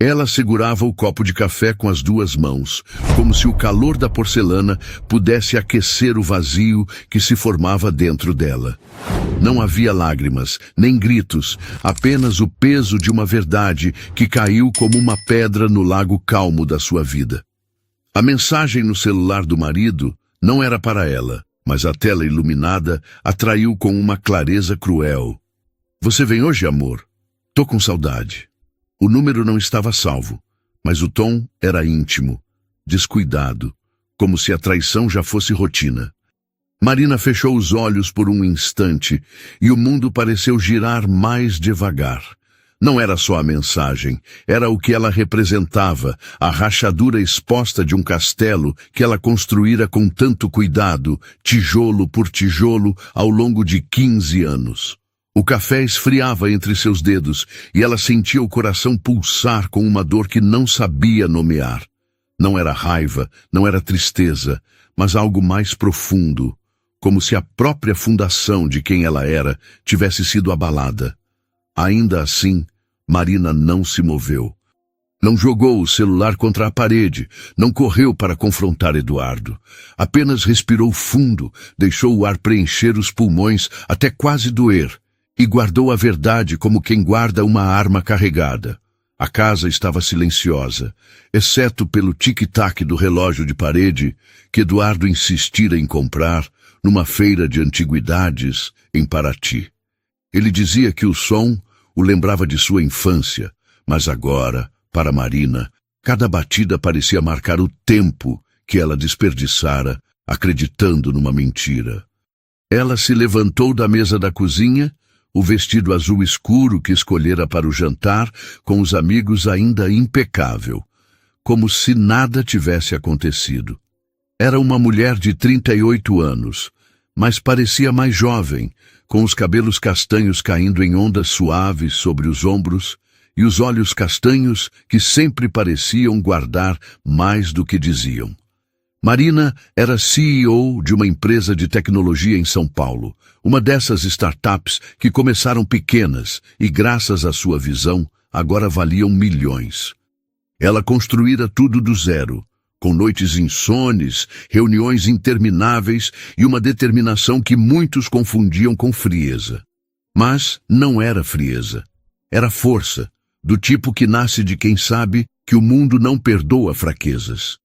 Ela segurava o copo de café com as duas mãos, como se o calor da porcelana pudesse aquecer o vazio que se formava dentro dela. Não havia lágrimas, nem gritos, apenas o peso de uma verdade que caiu como uma pedra no lago calmo da sua vida. A mensagem no celular do marido não era para ela, mas a tela iluminada atraiu com uma clareza cruel. "Você vem hoje, amor? Tô com saudade." O número não estava salvo, mas o tom era íntimo, descuidado, como se a traição já fosse rotina. Marina fechou os olhos por um instante e o mundo pareceu girar mais devagar. Não era só a mensagem, era o que ela representava, a rachadura exposta de um castelo que ela construíra com tanto cuidado, tijolo por tijolo, ao longo de 15 anos. O café esfriava entre seus dedos e ela sentia o coração pulsar com uma dor que não sabia nomear. Não era raiva, não era tristeza, mas algo mais profundo, como se a própria fundação de quem ela era tivesse sido abalada. Ainda assim, Marina não se moveu. Não jogou o celular contra a parede, não correu para confrontar Eduardo. Apenas respirou fundo, deixou o ar preencher os pulmões até quase doer, e guardou a verdade como quem guarda uma arma carregada. A casa estava silenciosa, exceto pelo tic-tac do relógio de parede que Eduardo insistira em comprar numa feira de antiguidades em Paraty. Ele dizia que o som o lembrava de sua infância, mas agora, para Marina, cada batida parecia marcar o tempo que ela desperdiçara acreditando numa mentira. Ela se levantou da mesa da cozinha, o vestido azul escuro que escolhera para o jantar, com os amigos ainda impecável, como se nada tivesse acontecido. Era uma mulher de 38 anos, mas parecia mais jovem, com os cabelos castanhos caindo em ondas suaves sobre os ombros e os olhos castanhos que sempre pareciam guardar mais do que diziam. Marina era CEO de uma empresa de tecnologia em São Paulo, uma dessas startups que começaram pequenas e, graças à sua visão, agora valiam milhões. Ela construíra tudo do zero, com noites insones, reuniões intermináveis e uma determinação que muitos confundiam com frieza. Mas não era frieza, era força, do tipo que nasce de quem sabe que o mundo não perdoa fraquezas.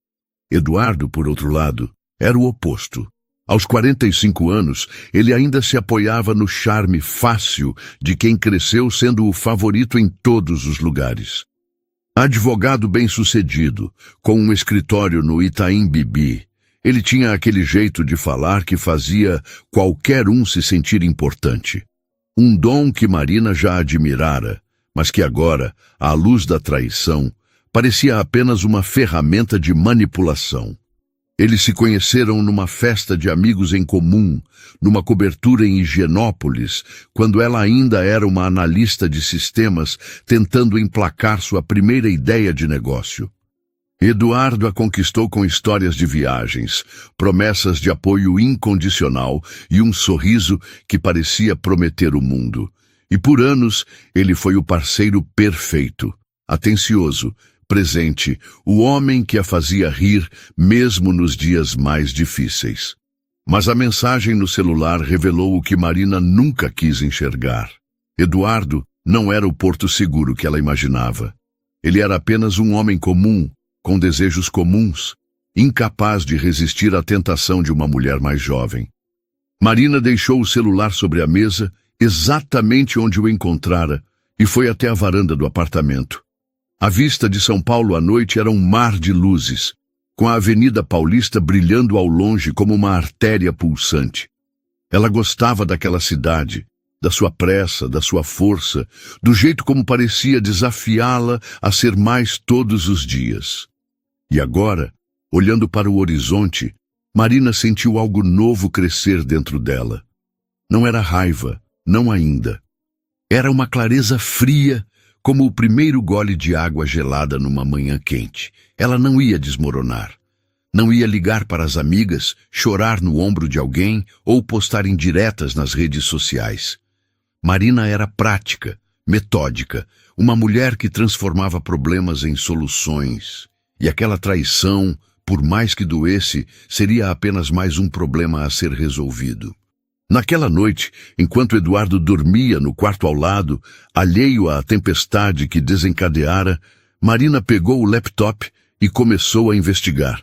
Eduardo, por outro lado, era o oposto. Aos 45 anos, ele ainda se apoiava no charme fácil de quem cresceu sendo o favorito em todos os lugares. Advogado bem-sucedido, com um escritório no Itaim Bibi, ele tinha aquele jeito de falar que fazia qualquer um se sentir importante. Um dom que Marina já admirara, mas que agora, à luz da traição, parecia apenas uma ferramenta de manipulação. Eles se conheceram numa festa de amigos em comum, numa cobertura em Higienópolis, quando ela ainda era uma analista de sistemas tentando emplacar sua primeira ideia de negócio. Eduardo a conquistou com histórias de viagens, promessas de apoio incondicional e um sorriso que parecia prometer o mundo. E por anos ele foi o parceiro perfeito, atencioso, presente, o homem que a fazia rir mesmo nos dias mais difíceis. Mas a mensagem no celular revelou o que Marina nunca quis enxergar. Eduardo não era o porto seguro que ela imaginava. Ele era apenas um homem comum, com desejos comuns, incapaz de resistir à tentação de uma mulher mais jovem. Marina deixou o celular sobre a mesa, exatamente onde o encontrara, e foi até a varanda do apartamento. A vista de São Paulo à noite era um mar de luzes, com a Avenida Paulista brilhando ao longe como uma artéria pulsante. Ela gostava daquela cidade, da sua pressa, da sua força, do jeito como parecia desafiá-la a ser mais todos os dias. E agora, olhando para o horizonte, Marina sentiu algo novo crescer dentro dela. Não era raiva, não ainda. Era uma clareza fria, como o primeiro gole de água gelada numa manhã quente. Ela não ia desmoronar. Não ia ligar para as amigas, chorar no ombro de alguém ou postar indiretas nas redes sociais. Marina era prática, metódica, uma mulher que transformava problemas em soluções. E aquela traição, por mais que doesse, seria apenas mais um problema a ser resolvido. Naquela noite, enquanto Eduardo dormia no quarto ao lado, alheio à tempestade que desencadeara, Marina pegou o laptop e começou a investigar.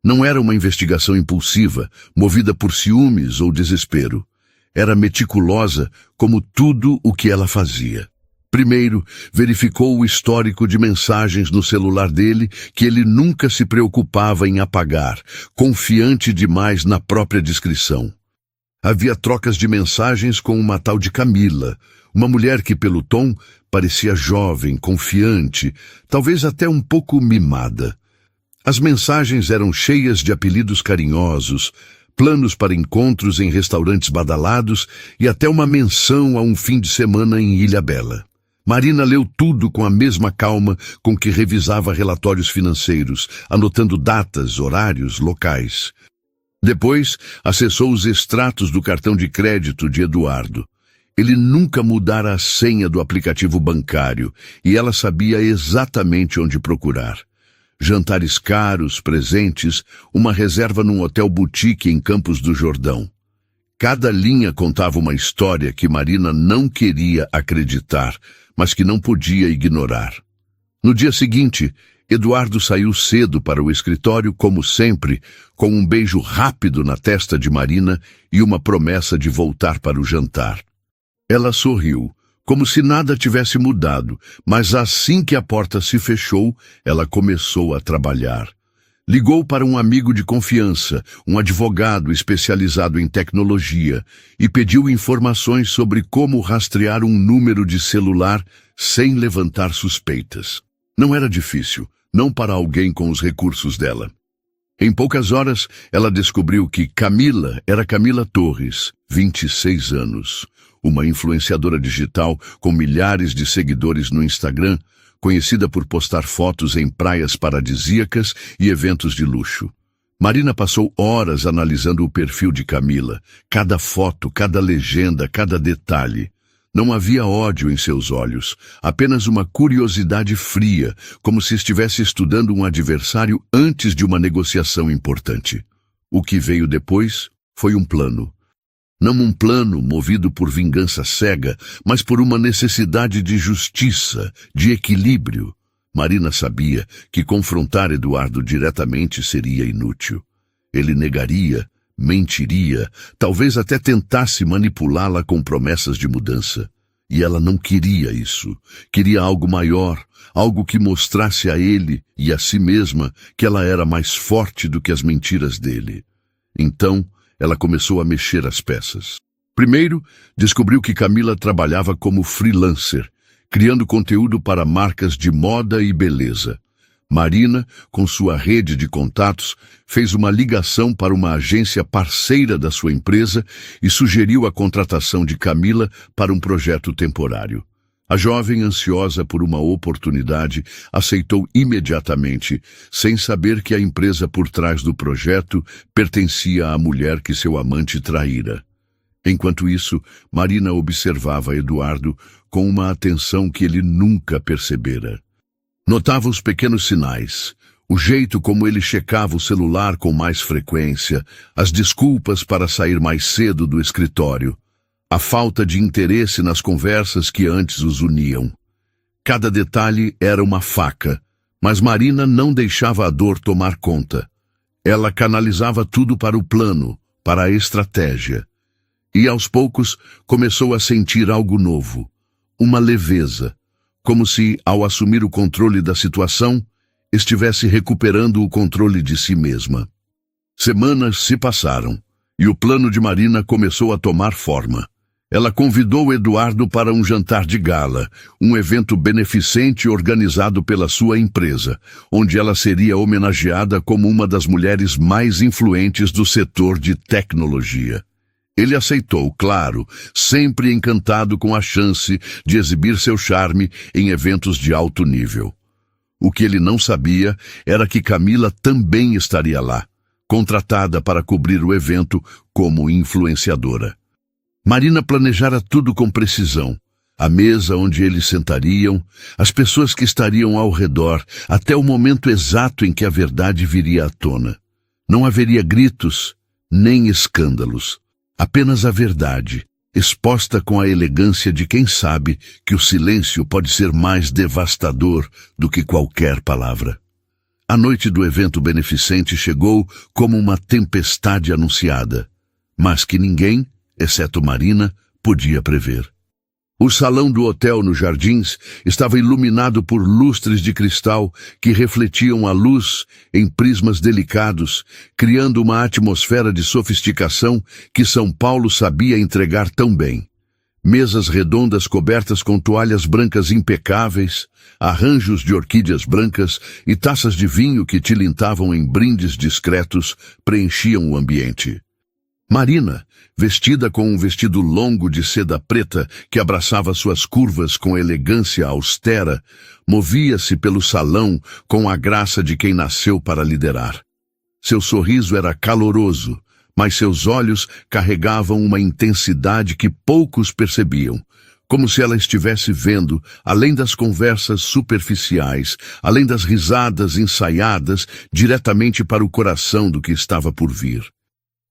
Não era uma investigação impulsiva, movida por ciúmes ou desespero. Era meticulosa como tudo o que ela fazia. Primeiro, verificou o histórico de mensagens no celular dele que ele nunca se preocupava em apagar, confiante demais na própria discrição. Havia trocas de mensagens com uma tal de Camila, uma mulher que, pelo tom, parecia jovem, confiante, talvez até um pouco mimada. As mensagens eram cheias de apelidos carinhosos, planos para encontros em restaurantes badalados e até uma menção a um fim de semana em Ilhabela. Marina leu tudo com a mesma calma com que revisava relatórios financeiros, anotando datas, horários, locais. Depois, acessou os extratos do cartão de crédito de Eduardo. Ele nunca mudara a senha do aplicativo bancário e ela sabia exatamente onde procurar. Jantares caros, presentes, uma reserva num hotel boutique em Campos do Jordão. Cada linha contava uma história que Marina não queria acreditar, mas que não podia ignorar. No dia seguinte, Eduardo saiu cedo para o escritório, como sempre, com um beijo rápido na testa de Marina e uma promessa de voltar para o jantar. Ela sorriu, como se nada tivesse mudado, mas assim que a porta se fechou, ela começou a trabalhar. Ligou para um amigo de confiança, um advogado especializado em tecnologia, e pediu informações sobre como rastrear um número de celular sem levantar suspeitas. Não era difícil, não para alguém com os recursos dela. Em poucas horas, ela descobriu que Camila era Camila Torres, 26 anos, uma influenciadora digital com milhares de seguidores no Instagram, conhecida por postar fotos em praias paradisíacas e eventos de luxo. Marina passou horas analisando o perfil de Camila, cada foto, cada legenda, cada detalhe. Não havia ódio em seus olhos, apenas uma curiosidade fria, como se estivesse estudando um adversário antes de uma negociação importante. O que veio depois foi um plano. Não um plano movido por vingança cega, mas por uma necessidade de justiça, de equilíbrio. Marina sabia que confrontar Eduardo diretamente seria inútil. Ele negaria, mentiria, talvez até tentasse manipulá-la com promessas de mudança. E ela não queria isso. Queria algo maior, algo que mostrasse a ele e a si mesma que ela era mais forte do que as mentiras dele. Então, ela começou a mexer as peças. Primeiro, descobriu que Camila trabalhava como freelancer, criando conteúdo para marcas de moda e beleza. Marina, com sua rede de contatos, fez uma ligação para uma agência parceira da sua empresa e sugeriu a contratação de Camila para um projeto temporário. A jovem, ansiosa por uma oportunidade, aceitou imediatamente, sem saber que a empresa por trás do projeto pertencia à mulher que seu amante traíra. Enquanto isso, Marina observava Eduardo com uma atenção que ele nunca percebera. Notava os pequenos sinais, o jeito como ele checava o celular com mais frequência, as desculpas para sair mais cedo do escritório, a falta de interesse nas conversas que antes os uniam. Cada detalhe era uma faca, mas Marina não deixava a dor tomar conta. Ela canalizava tudo para o plano, para a estratégia. E aos poucos começou a sentir algo novo, uma leveza, como se, ao assumir o controle da situação, estivesse recuperando o controle de si mesma. Semanas se passaram, e o plano de Marina começou a tomar forma. Ela convidou Eduardo para um jantar de gala, um evento beneficente organizado pela sua empresa, onde ela seria homenageada como uma das mulheres mais influentes do setor de tecnologia. Ele aceitou, claro, sempre encantado com a chance de exibir seu charme em eventos de alto nível. O que ele não sabia era que Camila também estaria lá, contratada para cobrir o evento como influenciadora. Marina planejara tudo com precisão. a mesa onde eles sentariam, as pessoas que estariam ao redor, até o momento exato em que a verdade viria à tona. Não haveria gritos, nem escândalos. Apenas a verdade, exposta com a elegância de quem sabe que o silêncio pode ser mais devastador do que qualquer palavra. A noite do evento beneficente chegou como uma tempestade anunciada, mas que ninguém, exceto Marina, podia prever. O salão do hotel nos Jardins estava iluminado por lustres de cristal que refletiam a luz em prismas delicados, criando uma atmosfera de sofisticação que São Paulo sabia entregar tão bem. Mesas redondas cobertas com toalhas brancas impecáveis, arranjos de orquídeas brancas e taças de vinho que tilintavam em brindes discretos preenchiam o ambiente. Marina, vestida com um vestido longo de seda preta que abraçava suas curvas com elegância austera, movia-se pelo salão com a graça de quem nasceu para liderar. Seu sorriso era caloroso, mas seus olhos carregavam uma intensidade que poucos percebiam, como se ela estivesse vendo, além das conversas superficiais, além das risadas ensaiadas, diretamente para o coração do que estava por vir.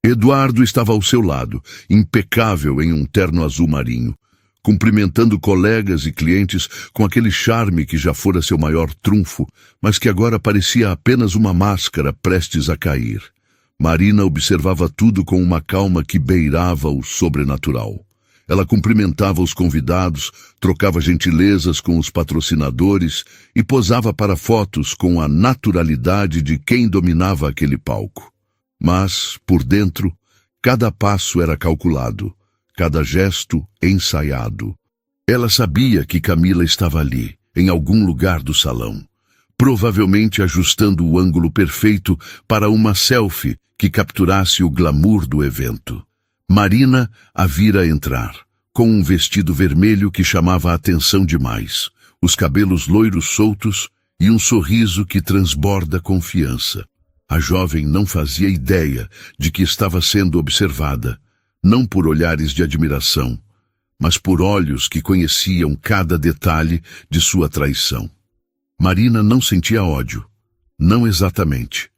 Eduardo estava ao seu lado, impecável em um terno azul marinho, cumprimentando colegas e clientes com aquele charme que já fora seu maior trunfo, mas que agora parecia apenas uma máscara prestes a cair. Marina observava tudo com uma calma que beirava o sobrenatural. Ela cumprimentava os convidados, trocava gentilezas com os patrocinadores e posava para fotos com a naturalidade de quem dominava aquele palco. Mas, por dentro, cada passo era calculado, cada gesto ensaiado. Ela sabia que Camila estava ali, em algum lugar do salão, provavelmente ajustando o ângulo perfeito para uma selfie que capturasse o glamour do evento. Marina a vira entrar, com um vestido vermelho que chamava a atenção demais, os cabelos loiros soltos e um sorriso que transborda confiança. A jovem não fazia ideia de que estava sendo observada, não por olhares de admiração, mas por olhos que conheciam cada detalhe de sua traição. Marina não sentia ódio, não exatamente.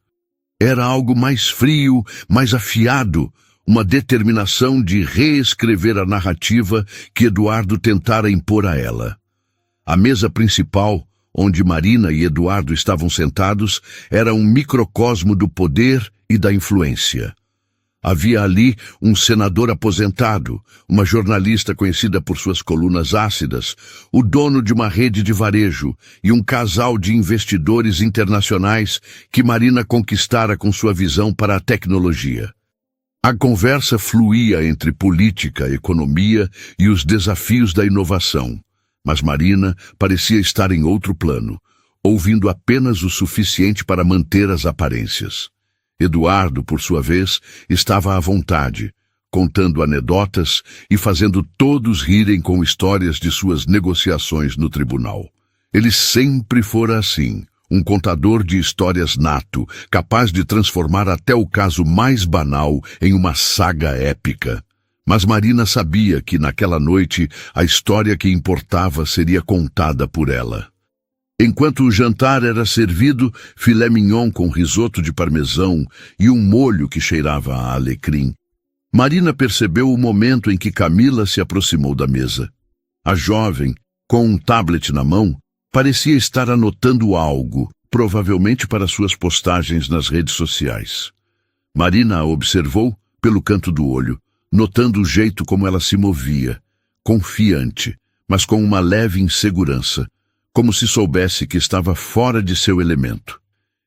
Era algo mais frio, mais afiado, uma determinação de reescrever a narrativa que Eduardo tentara impor a ela. A mesa principal, onde Marina e Eduardo estavam sentados, era um microcosmo do poder e da influência. Havia ali um senador aposentado, uma jornalista conhecida por suas colunas ácidas, o dono de uma rede de varejo e um casal de investidores internacionais que Marina conquistara com sua visão para a tecnologia. A conversa fluía entre política, economia e os desafios da inovação. Mas Marina parecia estar em outro plano, ouvindo apenas o suficiente para manter as aparências. Eduardo, por sua vez, estava à vontade, contando anedotas e fazendo todos rirem com histórias de suas negociações no tribunal. Ele sempre fora assim, um contador de histórias nato, capaz de transformar até o caso mais banal em uma saga épica. Mas Marina sabia que naquela noite a história que importava seria contada por ela. Enquanto o jantar era servido, filé mignon com risoto de parmesão e um molho que cheirava a alecrim, Marina percebeu o momento em que Camila se aproximou da mesa. A jovem, com um tablet na mão, parecia estar anotando algo, provavelmente para suas postagens nas redes sociais. Marina a observou pelo canto do olho, notando o jeito como ela se movia, confiante, mas com uma leve insegurança, como se soubesse que estava fora de seu elemento.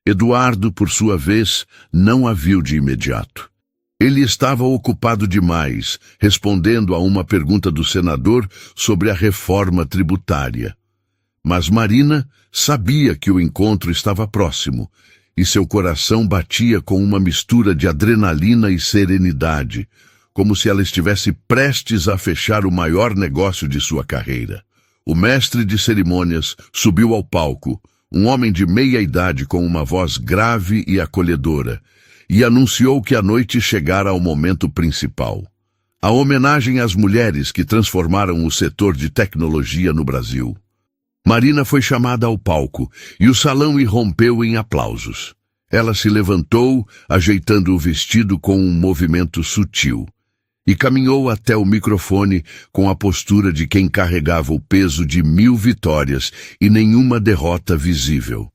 Eduardo, por sua vez, não a viu de imediato. Ele estava ocupado demais, respondendo a uma pergunta do senador sobre a reforma tributária. Mas Marina sabia que o encontro estava próximo, e seu coração batia com uma mistura de adrenalina e serenidade, como se ela estivesse prestes a fechar o maior negócio de sua carreira. O mestre de cerimônias subiu ao palco, um homem de meia idade com uma voz grave e acolhedora, e anunciou que a noite chegara ao momento principal. a homenagem às mulheres que transformaram o setor de tecnologia no Brasil. Marina foi chamada ao palco e o salão irrompeu em aplausos. Ela se levantou, ajeitando o vestido com um movimento sutil, e caminhou até o microfone com a postura de quem carregava o peso de 1000 vitórias e nenhuma derrota visível.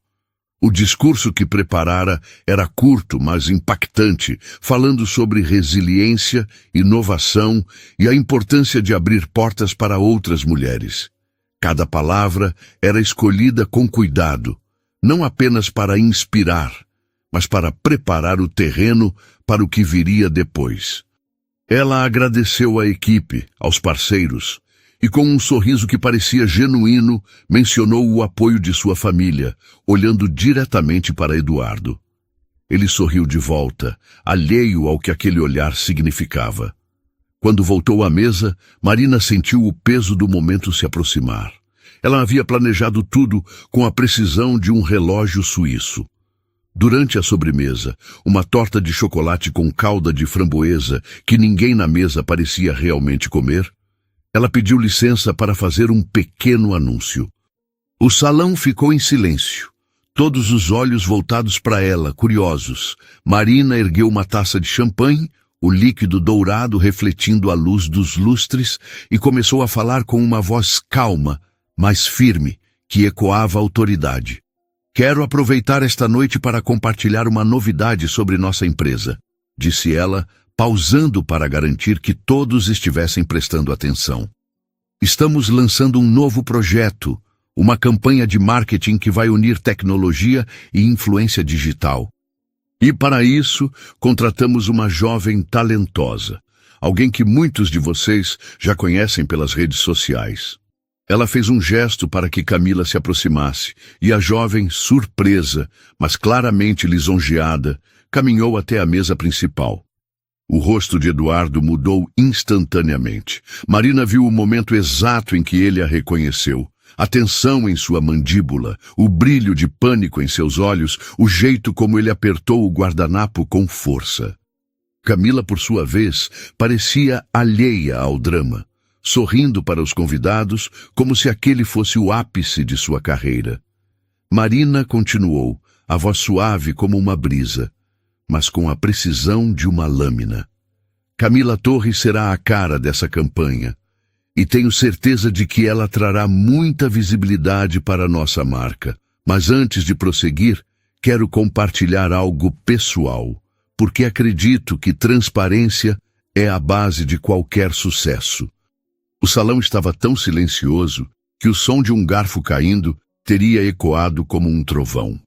O discurso que preparara era curto, mas impactante, falando sobre resiliência, inovação e a importância de abrir portas para outras mulheres. Cada palavra era escolhida com cuidado, não apenas para inspirar, mas para preparar o terreno para o que viria depois. Ela agradeceu à equipe, aos parceiros, e com um sorriso que parecia genuíno, mencionou o apoio de sua família, olhando diretamente para Eduardo. Ele sorriu de volta, alheio ao que aquele olhar significava. Quando voltou à mesa, Marina sentiu o peso do momento se aproximar. Ela havia planejado tudo com a precisão de um relógio suíço. Durante a sobremesa, uma torta de chocolate com calda de framboesa que ninguém na mesa parecia realmente comer, ela pediu licença para fazer um pequeno anúncio. O salão ficou em silêncio, todos os olhos voltados para ela, curiosos. Marina ergueu uma taça de champanhe, o líquido dourado refletindo a luz dos lustres, e começou a falar com uma voz calma, mas firme, que ecoava a autoridade. Quero aproveitar esta noite para compartilhar uma novidade sobre nossa empresa, disse ela, pausando para garantir que todos estivessem prestando atenção. Estamos lançando um novo projeto, uma campanha de marketing que vai unir tecnologia e influência digital. E para isso, contratamos uma jovem talentosa, alguém que muitos de vocês já conhecem pelas redes sociais. Ela fez um gesto para que Camila se aproximasse, e a jovem, surpresa, mas claramente lisonjeada, caminhou até a mesa principal. O rosto de Eduardo mudou instantaneamente. Marina viu o momento exato em que ele a reconheceu. A tensão em sua mandíbula, o brilho de pânico em seus olhos, o jeito como ele apertou o guardanapo com força. Camila, por sua vez, parecia alheia ao drama, sorrindo para os convidados como se aquele fosse o ápice de sua carreira. Marina continuou, a voz suave como uma brisa, mas com a precisão de uma lâmina. Camila Torres será a cara dessa campanha, e tenho certeza de que ela trará muita visibilidade para a nossa marca. Mas antes de prosseguir, quero compartilhar algo pessoal, porque acredito que transparência é a base de qualquer sucesso. O salão estava tão silencioso que o som de um garfo caindo teria ecoado como um trovão.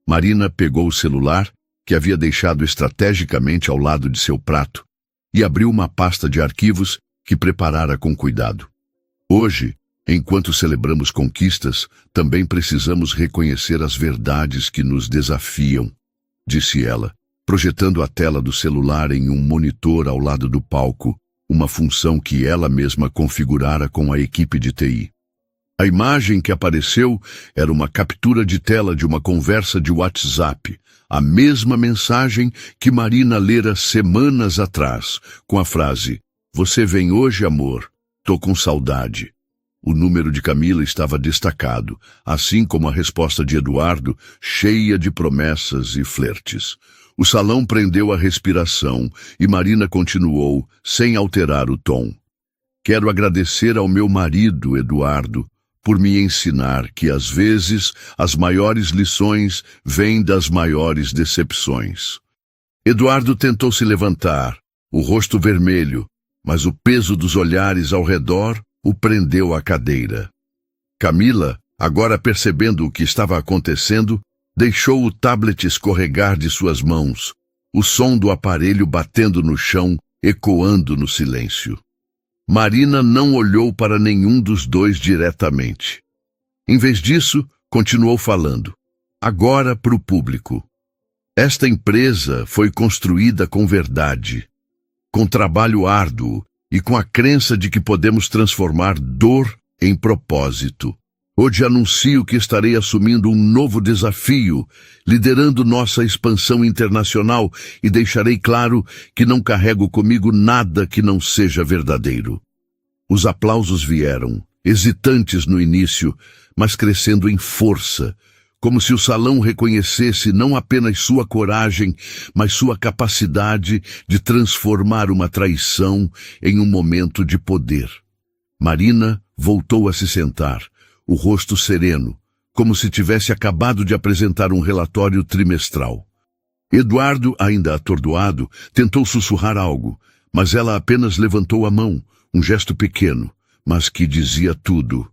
Marina pegou o celular, que havia deixado estrategicamente ao lado de seu prato, e abriu uma pasta de arquivos que preparara com cuidado. Hoje, enquanto celebramos conquistas, também precisamos reconhecer as verdades que nos desafiam, disse ela, projetando a tela do celular em um monitor ao lado do palco, uma função que ela mesma configurara com a equipe de TI. A imagem que apareceu era uma captura de tela de uma conversa de WhatsApp, a mesma mensagem que Marina lera semanas atrás, com a frase: "Você vem hoje, amor? Tô com saudade." O número de Camila estava destacado, assim como a resposta de Eduardo, cheia de promessas e flertes. O salão prendeu a respiração e Marina continuou, sem alterar o tom. "Quero agradecer ao meu marido, Eduardo, por me ensinar que, às vezes, as maiores lições vêm das maiores decepções." Eduardo tentou se levantar, o rosto vermelho, mas o peso dos olhares ao redor o prendeu à cadeira. Camila, agora percebendo o que estava acontecendo, deixou o tablet escorregar de suas mãos, o som do aparelho batendo no chão, ecoando no silêncio. Marina não olhou para nenhum dos dois diretamente. Em vez disso, continuou falando. Agora para o público. Esta empresa foi construída com verdade, com trabalho árduo e com a crença de que podemos transformar dor em propósito. Hoje anuncio que estarei assumindo um novo desafio, liderando nossa expansão internacional e deixarei claro que não carrego comigo nada que não seja verdadeiro. Os aplausos vieram, hesitantes no início, mas crescendo em força, como se o salão reconhecesse não apenas sua coragem, mas sua capacidade de transformar uma traição em um momento de poder. Marina voltou a se sentar, o rosto sereno, como se tivesse acabado de apresentar um relatório trimestral. Eduardo, ainda atordoado, tentou sussurrar algo, mas ela apenas levantou a mão, um gesto pequeno, mas que dizia tudo.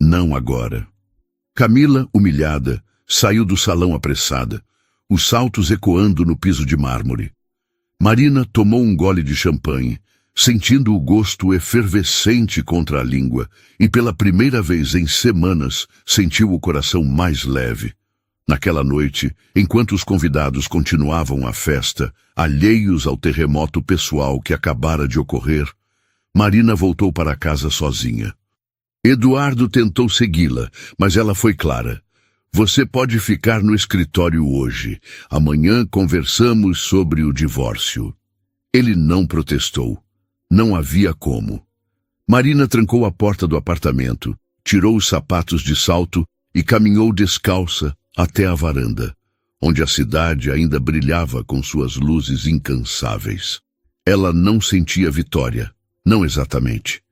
Não agora. Camila, humilhada, saiu do salão apressada, os saltos ecoando no piso de mármore. Marina tomou um gole de champanhe, sentindo o gosto efervescente contra a língua, e pela primeira vez em semanas sentiu o coração mais leve. Naquela noite, enquanto os convidados continuavam a festa, alheios ao terremoto pessoal que acabara de ocorrer, Marina voltou para casa sozinha. Eduardo tentou segui-la, mas ela foi clara. Você pode ficar no escritório hoje. Amanhã conversamos sobre o divórcio. Ele não protestou. Não havia como. Marina trancou a porta do apartamento, tirou os sapatos de salto e caminhou descalça até a varanda, onde a cidade ainda brilhava com suas luzes incansáveis. Ela não sentia vitória, não exatamente.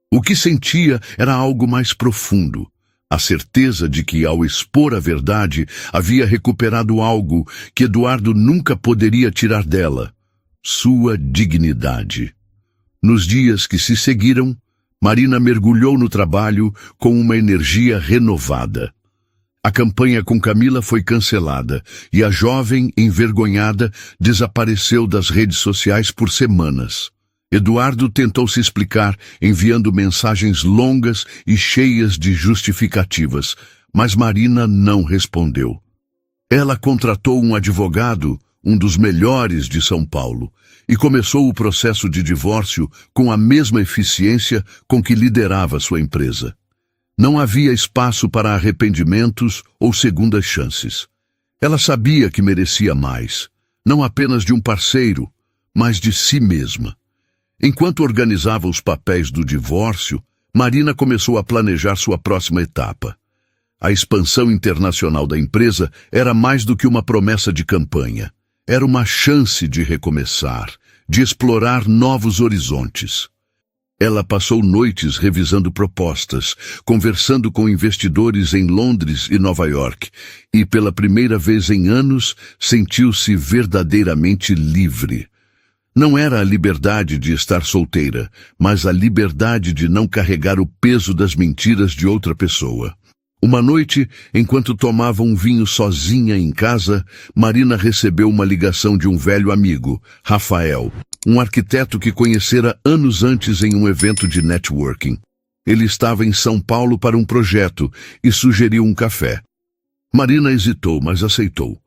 O que sentia era algo mais profundo, a certeza de que, ao expor a verdade, havia recuperado algo que Eduardo nunca poderia tirar dela, sua dignidade. Nos dias que se seguiram, Marina mergulhou no trabalho com uma energia renovada. A campanha com Camila foi cancelada e a jovem, envergonhada, desapareceu das redes sociais por semanas. Eduardo tentou se explicar, enviando mensagens longas e cheias de justificativas, mas Marina não respondeu. Ela contratou um advogado, um dos melhores de São Paulo, e começou o processo de divórcio com a mesma eficiência com que liderava sua empresa. Não havia espaço para arrependimentos ou segundas chances. Ela sabia que merecia mais, não apenas de um parceiro, mas de si mesma. Enquanto organizava os papéis do divórcio, Marina começou a planejar sua próxima etapa. A expansão internacional da empresa era mais do que uma promessa de campanha. Era uma chance de recomeçar, de explorar novos horizontes. Ela passou noites revisando propostas, conversando com investidores em Londres e Nova York, e pela primeira vez em anos sentiu-se verdadeiramente livre. Não era a liberdade de estar solteira, mas a liberdade de não carregar o peso das mentiras de outra pessoa. Uma noite, enquanto tomava um vinho sozinha em casa, Marina recebeu uma ligação de um velho amigo, Rafael, um arquiteto que conhecera anos antes em um evento de networking. Ele estava em São Paulo para um projeto e sugeriu um café. Marina hesitou, mas aceitou.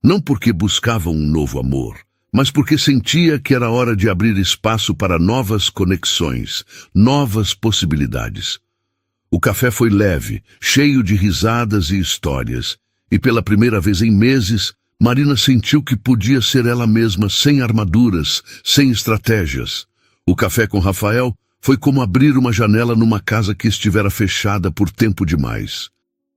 Não porque buscava um novo amor, mas porque sentia que era hora de abrir espaço para novas conexões, novas possibilidades. O café foi leve, cheio de risadas e histórias, e pela primeira vez em meses, Marina sentiu que podia ser ela mesma, sem armaduras, sem estratégias. O café com Rafael foi como abrir uma janela numa casa que estivera fechada por tempo demais.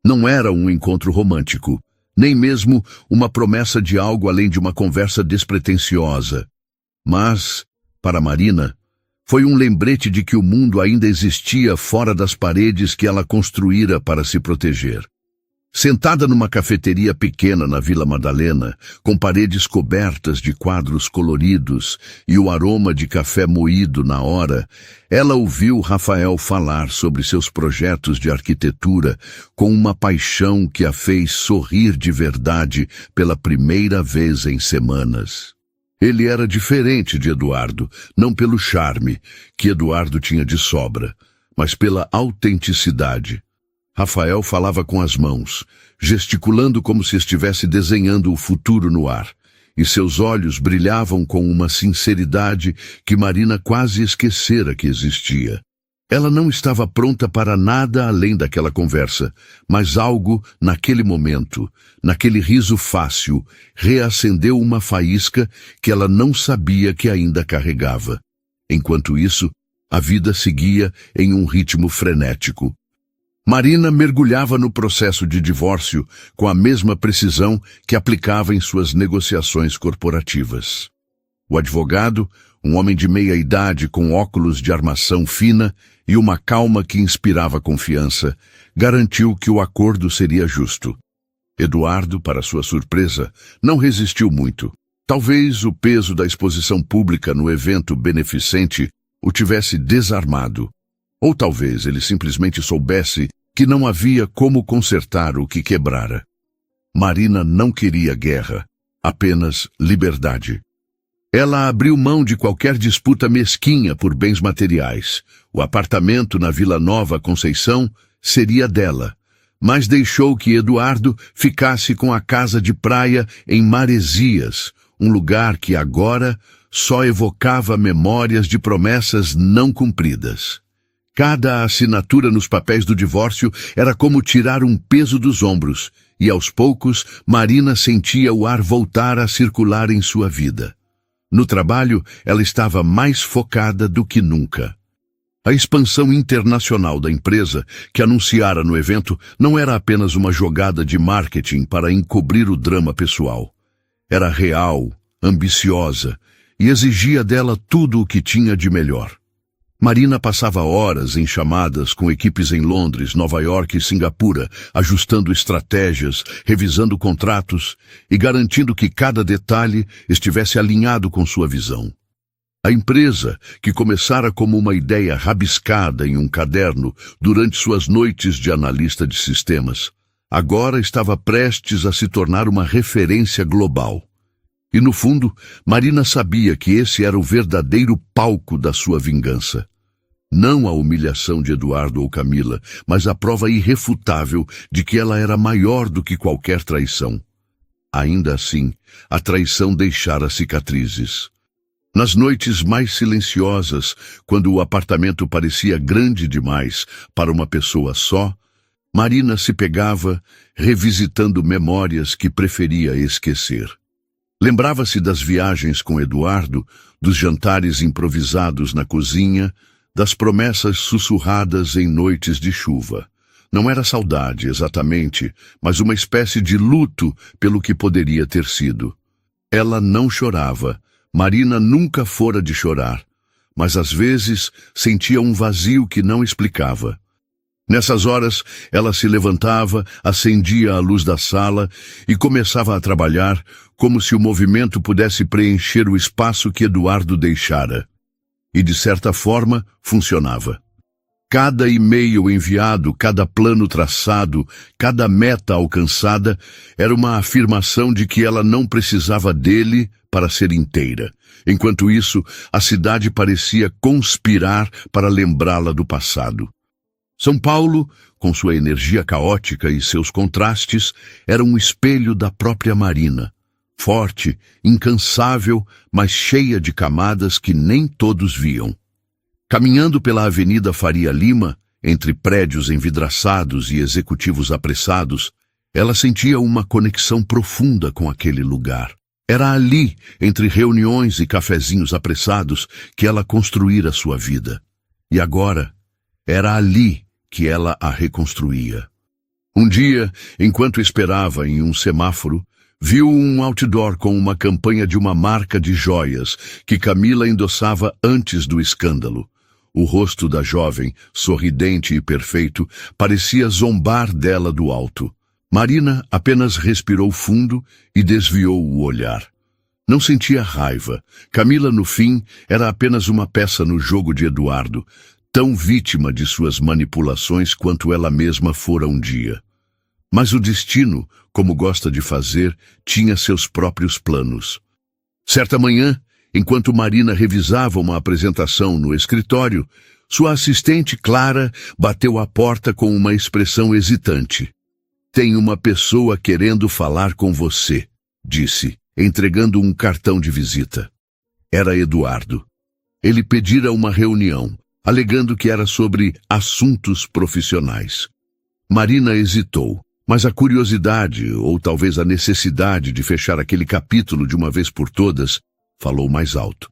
Não era um encontro romântico, nem mesmo uma promessa de algo além de uma conversa despretensiosa. Mas, para Marina, foi um lembrete de que o mundo ainda existia fora das paredes que ela construíra para se proteger. Sentada numa cafeteria pequena na Vila Madalena, com paredes cobertas de quadros coloridos e o aroma de café moído na hora, ela ouviu Rafael falar sobre seus projetos de arquitetura com uma paixão que a fez sorrir de verdade pela primeira vez em semanas. Ele era diferente de Eduardo, não pelo charme, que Eduardo tinha de sobra, mas pela autenticidade. Rafael falava com as mãos, gesticulando como se estivesse desenhando o futuro no ar, e seus olhos brilhavam com uma sinceridade que Marina quase esquecera que existia. Ela não estava pronta para nada além daquela conversa, mas algo, naquele momento, naquele riso fácil, reacendeu uma faísca que ela não sabia que ainda carregava. Enquanto isso, a vida seguia em um ritmo frenético. Marina mergulhava no processo de divórcio com a mesma precisão que aplicava em suas negociações corporativas. O advogado, um homem de meia idade com óculos de armação fina e uma calma que inspirava confiança, garantiu que o acordo seria justo. Eduardo, para sua surpresa, não resistiu muito. Talvez o peso da exposição pública no evento beneficente o tivesse desarmado. Ou talvez ele simplesmente soubesse que não havia como consertar o que quebrara. Marina não queria guerra, apenas liberdade. Ela abriu mão de qualquer disputa mesquinha por bens materiais. O apartamento na Vila Nova Conceição seria dela, mas deixou que Eduardo ficasse com a casa de praia em Maresias, um lugar que agora só evocava memórias de promessas não cumpridas. Cada assinatura nos papéis do divórcio era como tirar um peso dos ombros, e aos poucos Marina sentia o ar voltar a circular em sua vida. No trabalho, ela estava mais focada do que nunca. A expansão internacional da empresa, que anunciara no evento, não era apenas uma jogada de marketing para encobrir o drama pessoal. Era real, ambiciosa e exigia dela tudo o que tinha de melhor. Marina passava horas em chamadas com equipes em Londres, Nova York e Singapura, ajustando estratégias, revisando contratos e garantindo que cada detalhe estivesse alinhado com sua visão. A empresa, que começara como uma ideia rabiscada em um caderno durante suas noites de analista de sistemas, agora estava prestes a se tornar uma referência global. E no fundo, Marina sabia que esse era o verdadeiro palco da sua vingança. Não a humilhação de Eduardo ou Camila, mas a prova irrefutável de que ela era maior do que qualquer traição. Ainda assim, a traição deixara cicatrizes. Nas noites mais silenciosas, quando o apartamento parecia grande demais para uma pessoa só, Marina se pegava revisitando memórias que preferia esquecer. Lembrava-se das viagens com Eduardo, dos jantares improvisados na cozinha, das promessas sussurradas em noites de chuva. Não era saudade, exatamente, mas uma espécie de luto pelo que poderia ter sido. Ela não chorava. Marina nunca fora de chorar, mas às vezes sentia um vazio que não explicava. Nessas horas, ela se levantava, acendia a luz da sala e começava a trabalhar como se o movimento pudesse preencher o espaço que Eduardo deixara. E, de certa forma, funcionava. Cada e-mail enviado, cada plano traçado, cada meta alcançada era uma afirmação de que ela não precisava dele para ser inteira. Enquanto isso, a cidade parecia conspirar para lembrá-la do passado. São Paulo, com sua energia caótica e seus contrastes, era um espelho da própria Marina. Forte, incansável, mas cheia de camadas que nem todos viam. Caminhando pela Avenida Faria Lima, entre prédios envidraçados e executivos apressados, ela sentia uma conexão profunda com aquele lugar. Era ali, entre reuniões e cafezinhos apressados, que ela construíra sua vida. E agora, era ali que ela a reconstruía. Um dia, enquanto esperava em um semáforo, viu um outdoor com uma campanha de uma marca de joias que Camila endossava antes do escândalo. O rosto da jovem, sorridente e perfeito, parecia zombar dela do alto. Marina apenas respirou fundo e desviou o olhar. Não sentia raiva. Camila, no fim, era apenas uma peça no jogo de Eduardo, tão vítima de suas manipulações quanto ela mesma fora um dia. Mas o destino, como gosta de fazer, tinha seus próprios planos. Certa manhã, enquanto Marina revisava uma apresentação no escritório, sua assistente Clara bateu à porta com uma expressão hesitante. "Tem uma pessoa querendo falar com você", disse, entregando um cartão de visita. Era Eduardo. Ele pedira uma reunião, alegando que era sobre assuntos profissionais. Marina hesitou, mas a curiosidade, ou talvez a necessidade de fechar aquele capítulo de uma vez por todas, falou mais alto.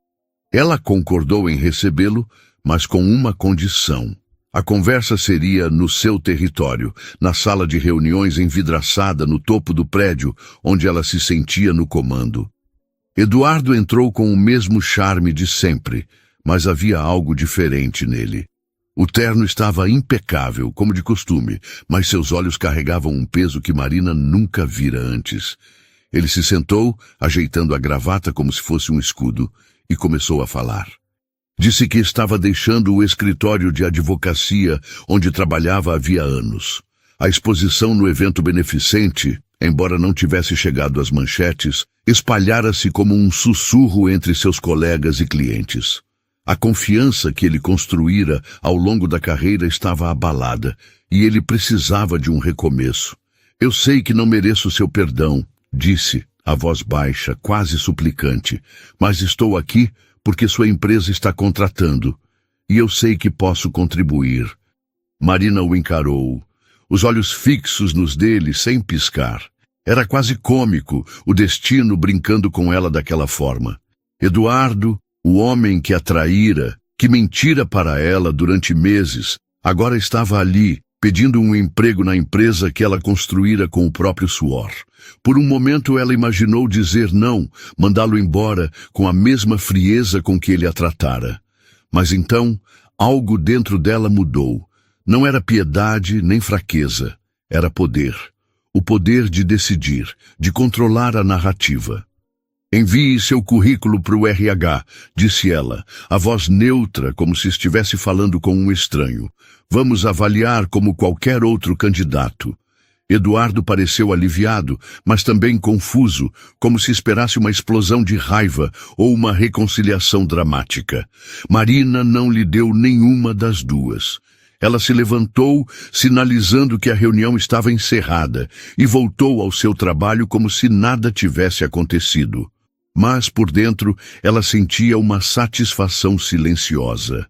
Ela concordou em recebê-lo, mas com uma condição. A conversa seria no seu território, na sala de reuniões envidraçada no topo do prédio, onde ela se sentia no comando. Eduardo entrou com o mesmo charme de sempre, mas havia algo diferente nele. O terno estava impecável, como de costume, mas seus olhos carregavam um peso que Marina nunca vira antes. Ele se sentou, ajeitando a gravata como se fosse um escudo, e começou a falar. Disse que estava deixando o escritório de advocacia onde trabalhava havia anos. A exposição no evento beneficente, embora não tivesse chegado às manchetes, espalhara-se como um sussurro entre seus colegas e clientes. A confiança que ele construíra ao longo da carreira estava abalada, e ele precisava de um recomeço. Eu sei que não mereço seu perdão, disse, a voz baixa, quase suplicante, mas estou aqui porque sua empresa está contratando, e eu sei que posso contribuir. Marina o encarou, os olhos fixos nos dele sem piscar. Era quase cômico o destino brincando com ela daquela forma. Eduardo, o homem que a traíra, que mentira para ela durante meses, agora estava ali, pedindo um emprego na empresa que ela construíra com o próprio suor. Por um momento ela imaginou dizer não, mandá-lo embora com a mesma frieza com que ele a tratara. Mas então, algo dentro dela mudou. Não era piedade nem fraqueza, era poder. O poder de decidir, de controlar a narrativa. Envie seu currículo para o RH, disse ela, a voz neutra como se estivesse falando com um estranho. Vamos avaliar como qualquer outro candidato. Eduardo pareceu aliviado, mas também confuso, como se esperasse uma explosão de raiva ou uma reconciliação dramática. Marina não lhe deu nenhuma das duas. Ela se levantou, sinalizando que a reunião estava encerrada, e voltou ao seu trabalho como se nada tivesse acontecido. Mas, por dentro, ela sentia uma satisfação silenciosa.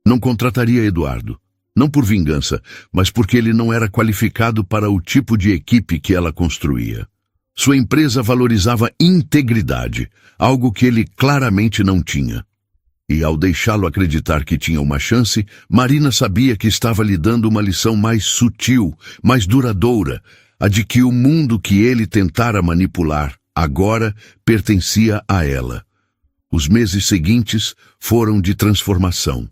Não contrataria Eduardo. Não por vingança, mas porque ele não era qualificado para o tipo de equipe que ela construía. Sua empresa valorizava integridade, algo que ele claramente não tinha. E ao deixá-lo acreditar que tinha uma chance, Marina sabia que estava lhe dando uma lição mais sutil, mais duradoura, a de que o mundo que ele tentara manipular, agora pertencia a ela. Os meses seguintes foram de transformação.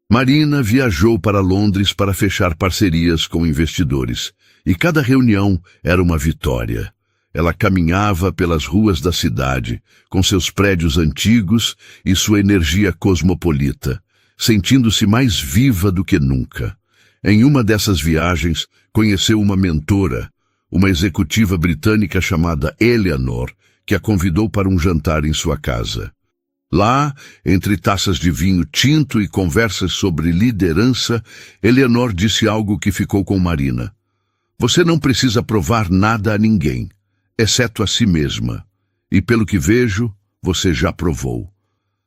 Marina viajou para Londres para fechar parcerias com investidores, e cada reunião era uma vitória. Ela caminhava pelas ruas da cidade, com seus prédios antigos e sua energia cosmopolita, sentindo-se mais viva do que nunca. Em uma dessas viagens, conheceu uma mentora, uma executiva britânica chamada Eleanor, que a convidou para um jantar em sua casa. Lá, entre taças de vinho tinto e conversas sobre liderança, Eleanor disse algo que ficou com Marina. Você não precisa provar nada a ninguém, exceto a si mesma. E pelo que vejo, você já provou.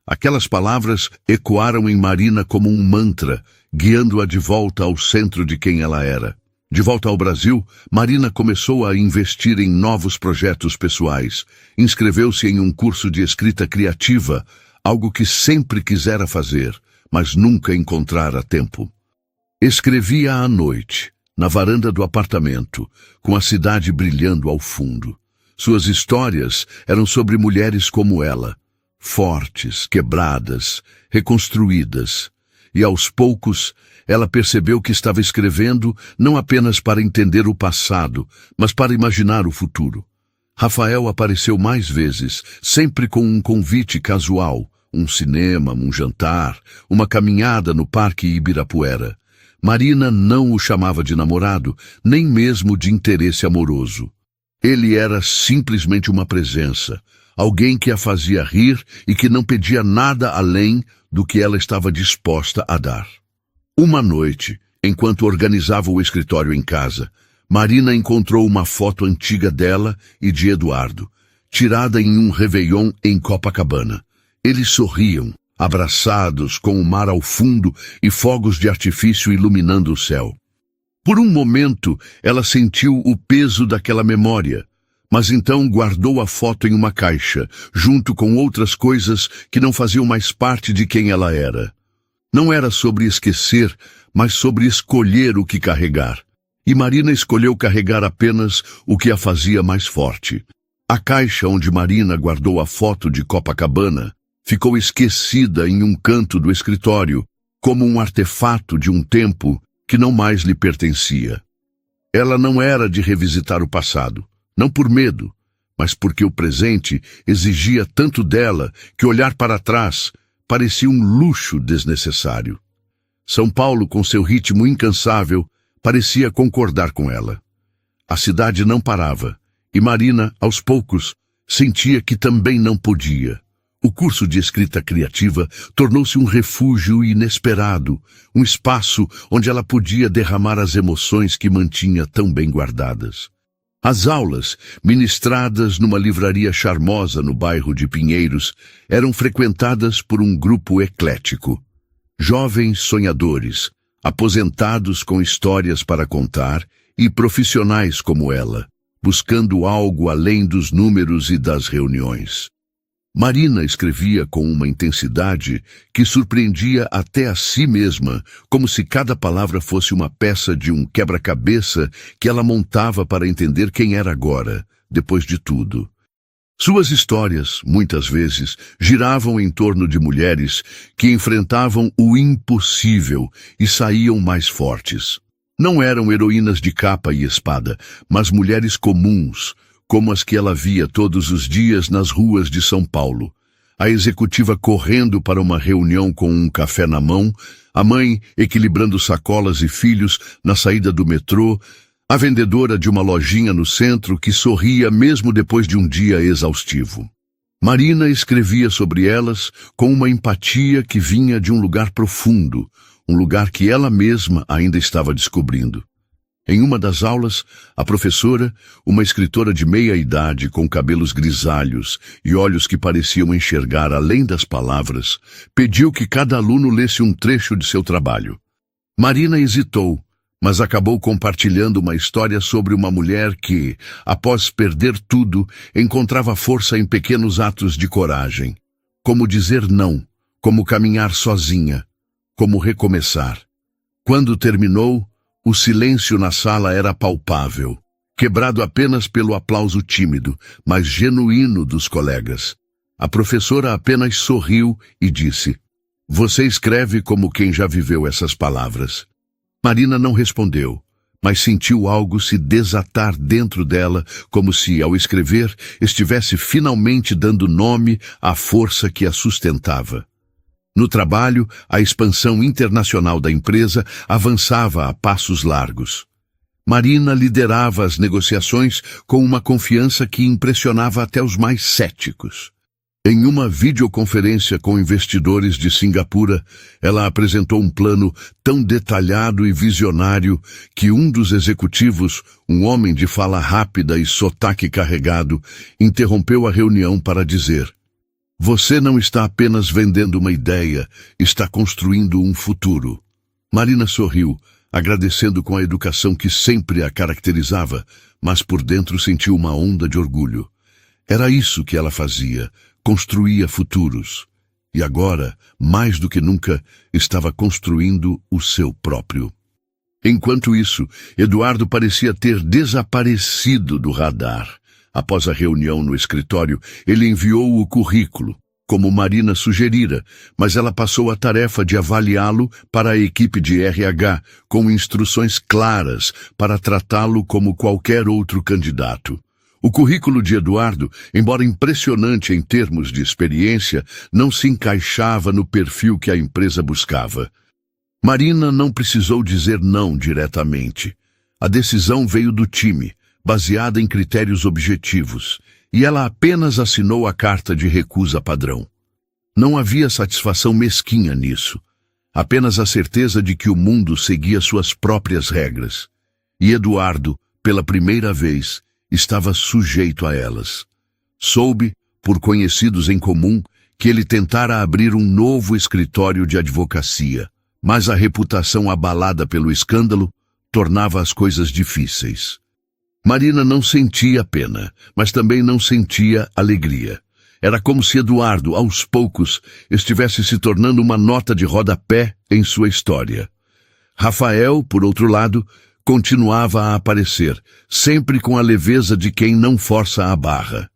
Aquelas palavras ecoaram em Marina como um mantra, guiando-a de volta ao centro de quem ela era. De volta ao Brasil, Marina começou a investir em novos projetos pessoais. Inscreveu-se em um curso de escrita criativa, algo que sempre quisera fazer, mas nunca encontrara tempo. Escrevia à noite, na varanda do apartamento, com a cidade brilhando ao fundo. Suas histórias eram sobre mulheres como ela, fortes, quebradas, reconstruídas. E aos poucos, ela percebeu que estava escrevendo não apenas para entender o passado, mas para imaginar o futuro. Rafael apareceu mais vezes, sempre com um convite casual, um cinema, um jantar, uma caminhada no Parque Ibirapuera. Marina não o chamava de namorado, nem mesmo de interesse amoroso. Ele era simplesmente uma presença, alguém que a fazia rir e que não pedia nada além do que ela estava disposta a dar. Uma noite, enquanto organizava o escritório em casa, Marina encontrou uma foto antiga dela e de Eduardo, tirada em um réveillon em Copacabana. Eles sorriam, abraçados com o mar ao fundo e fogos de artifício iluminando o céu. Por um momento, ela sentiu o peso daquela memória, mas então guardou a foto em uma caixa, junto com outras coisas que não faziam mais parte de quem ela era. Não era sobre esquecer, mas sobre escolher o que carregar. E Marina escolheu carregar apenas o que a fazia mais forte. A caixa onde Marina guardou a foto de Copacabana ficou esquecida em um canto do escritório, como um artefato de um tempo que não mais lhe pertencia. Ela não era de revisitar o passado, não por medo, mas porque o presente exigia tanto dela que olhar para trás parecia um luxo desnecessário. São Paulo, com seu ritmo incansável, parecia concordar com ela. A cidade não parava, e Marina, aos poucos, sentia que também não podia. O curso de escrita criativa tornou-se um refúgio inesperado, um espaço onde ela podia derramar as emoções que mantinha tão bem guardadas. As aulas, ministradas numa livraria charmosa no bairro de Pinheiros, eram frequentadas por um grupo eclético. Jovens sonhadores, aposentados com histórias para contar e profissionais como ela, buscando algo além dos números e das reuniões. Marina escrevia com uma intensidade que surpreendia até a si mesma, como se cada palavra fosse uma peça de um quebra-cabeça que ela montava para entender quem era agora, depois de tudo. Suas histórias, muitas vezes, giravam em torno de mulheres que enfrentavam o impossível e saíam mais fortes. Não eram heroínas de capa e espada, mas mulheres comuns, como as que ela via todos os dias nas ruas de São Paulo. A executiva correndo para uma reunião com um café na mão, a mãe equilibrando sacolas e filhos na saída do metrô, a vendedora de uma lojinha no centro que sorria mesmo depois de um dia exaustivo. Marina escrevia sobre elas com uma empatia que vinha de um lugar profundo, um lugar que ela mesma ainda estava descobrindo. Em uma das aulas, a professora, uma escritora de meia idade com cabelos grisalhos e olhos que pareciam enxergar além das palavras, pediu que cada aluno lesse um trecho de seu trabalho. Marina hesitou, mas acabou compartilhando uma história sobre uma mulher que, após perder tudo, encontrava força em pequenos atos de coragem. Como dizer não, como caminhar sozinha, como recomeçar. Quando terminou, o silêncio na sala era palpável, quebrado apenas pelo aplauso tímido, mas genuíno dos colegas. A professora apenas sorriu e disse: "Você escreve como quem já viveu essas palavras." Marina não respondeu, mas sentiu algo se desatar dentro dela, como se, ao escrever, estivesse finalmente dando nome à força que a sustentava. No trabalho, a expansão internacional da empresa avançava a passos largos. Marina liderava as negociações com uma confiança que impressionava até os mais céticos. Em uma videoconferência com investidores de Singapura, ela apresentou um plano tão detalhado e visionário que um dos executivos, um homem de fala rápida e sotaque carregado, interrompeu a reunião para dizer: "Você não está apenas vendendo uma ideia, está construindo um futuro." Marina sorriu, agradecendo com a educação que sempre a caracterizava, mas por dentro sentiu uma onda de orgulho. Era isso que ela fazia, construía futuros. E agora, mais do que nunca, estava construindo o seu próprio. Enquanto isso, Eduardo parecia ter desaparecido do radar. Após a reunião no escritório, ele enviou o currículo, como Marina sugerira, mas ela passou a tarefa de avaliá-lo para a equipe de RH, com instruções claras para tratá-lo como qualquer outro candidato. O currículo de Eduardo, embora impressionante em termos de experiência, não se encaixava no perfil que a empresa buscava. Marina não precisou dizer não diretamente. A decisão veio do time, baseada em critérios objetivos, e ela apenas assinou a carta de recusa padrão. Não havia satisfação mesquinha nisso, apenas a certeza de que o mundo seguia suas próprias regras. E Eduardo, pela primeira vez, estava sujeito a elas. Soube, por conhecidos em comum, que ele tentara abrir um novo escritório de advocacia, mas a reputação abalada pelo escândalo tornava as coisas difíceis. Marina não sentia pena, mas também não sentia alegria. Era como se Eduardo, aos poucos, estivesse se tornando uma nota de rodapé em sua história. Rafael, por outro lado, continuava a aparecer, sempre com a leveza de quem não força a barra.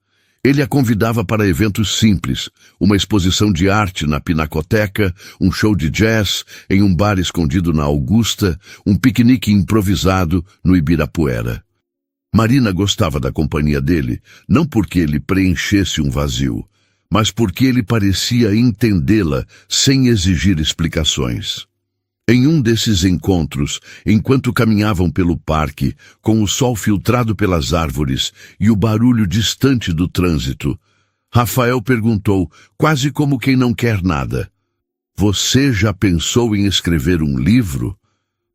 Ele a convidava para eventos simples, uma exposição de arte na Pinacoteca, um show de jazz em um bar escondido na Augusta, um piquenique improvisado no Ibirapuera. Marina gostava da companhia dele, não porque ele preenchesse um vazio, mas porque ele parecia entendê-la sem exigir explicações. Em um desses encontros, enquanto caminhavam pelo parque, com o sol filtrado pelas árvores e o barulho distante do trânsito, Rafael perguntou, quase como quem não quer nada: "Você já pensou em escrever um livro?"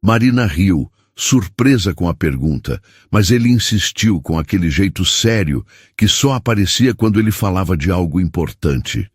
Marina riu, surpresa com a pergunta, mas ele insistiu com aquele jeito sério que só aparecia quando ele falava de algo importante.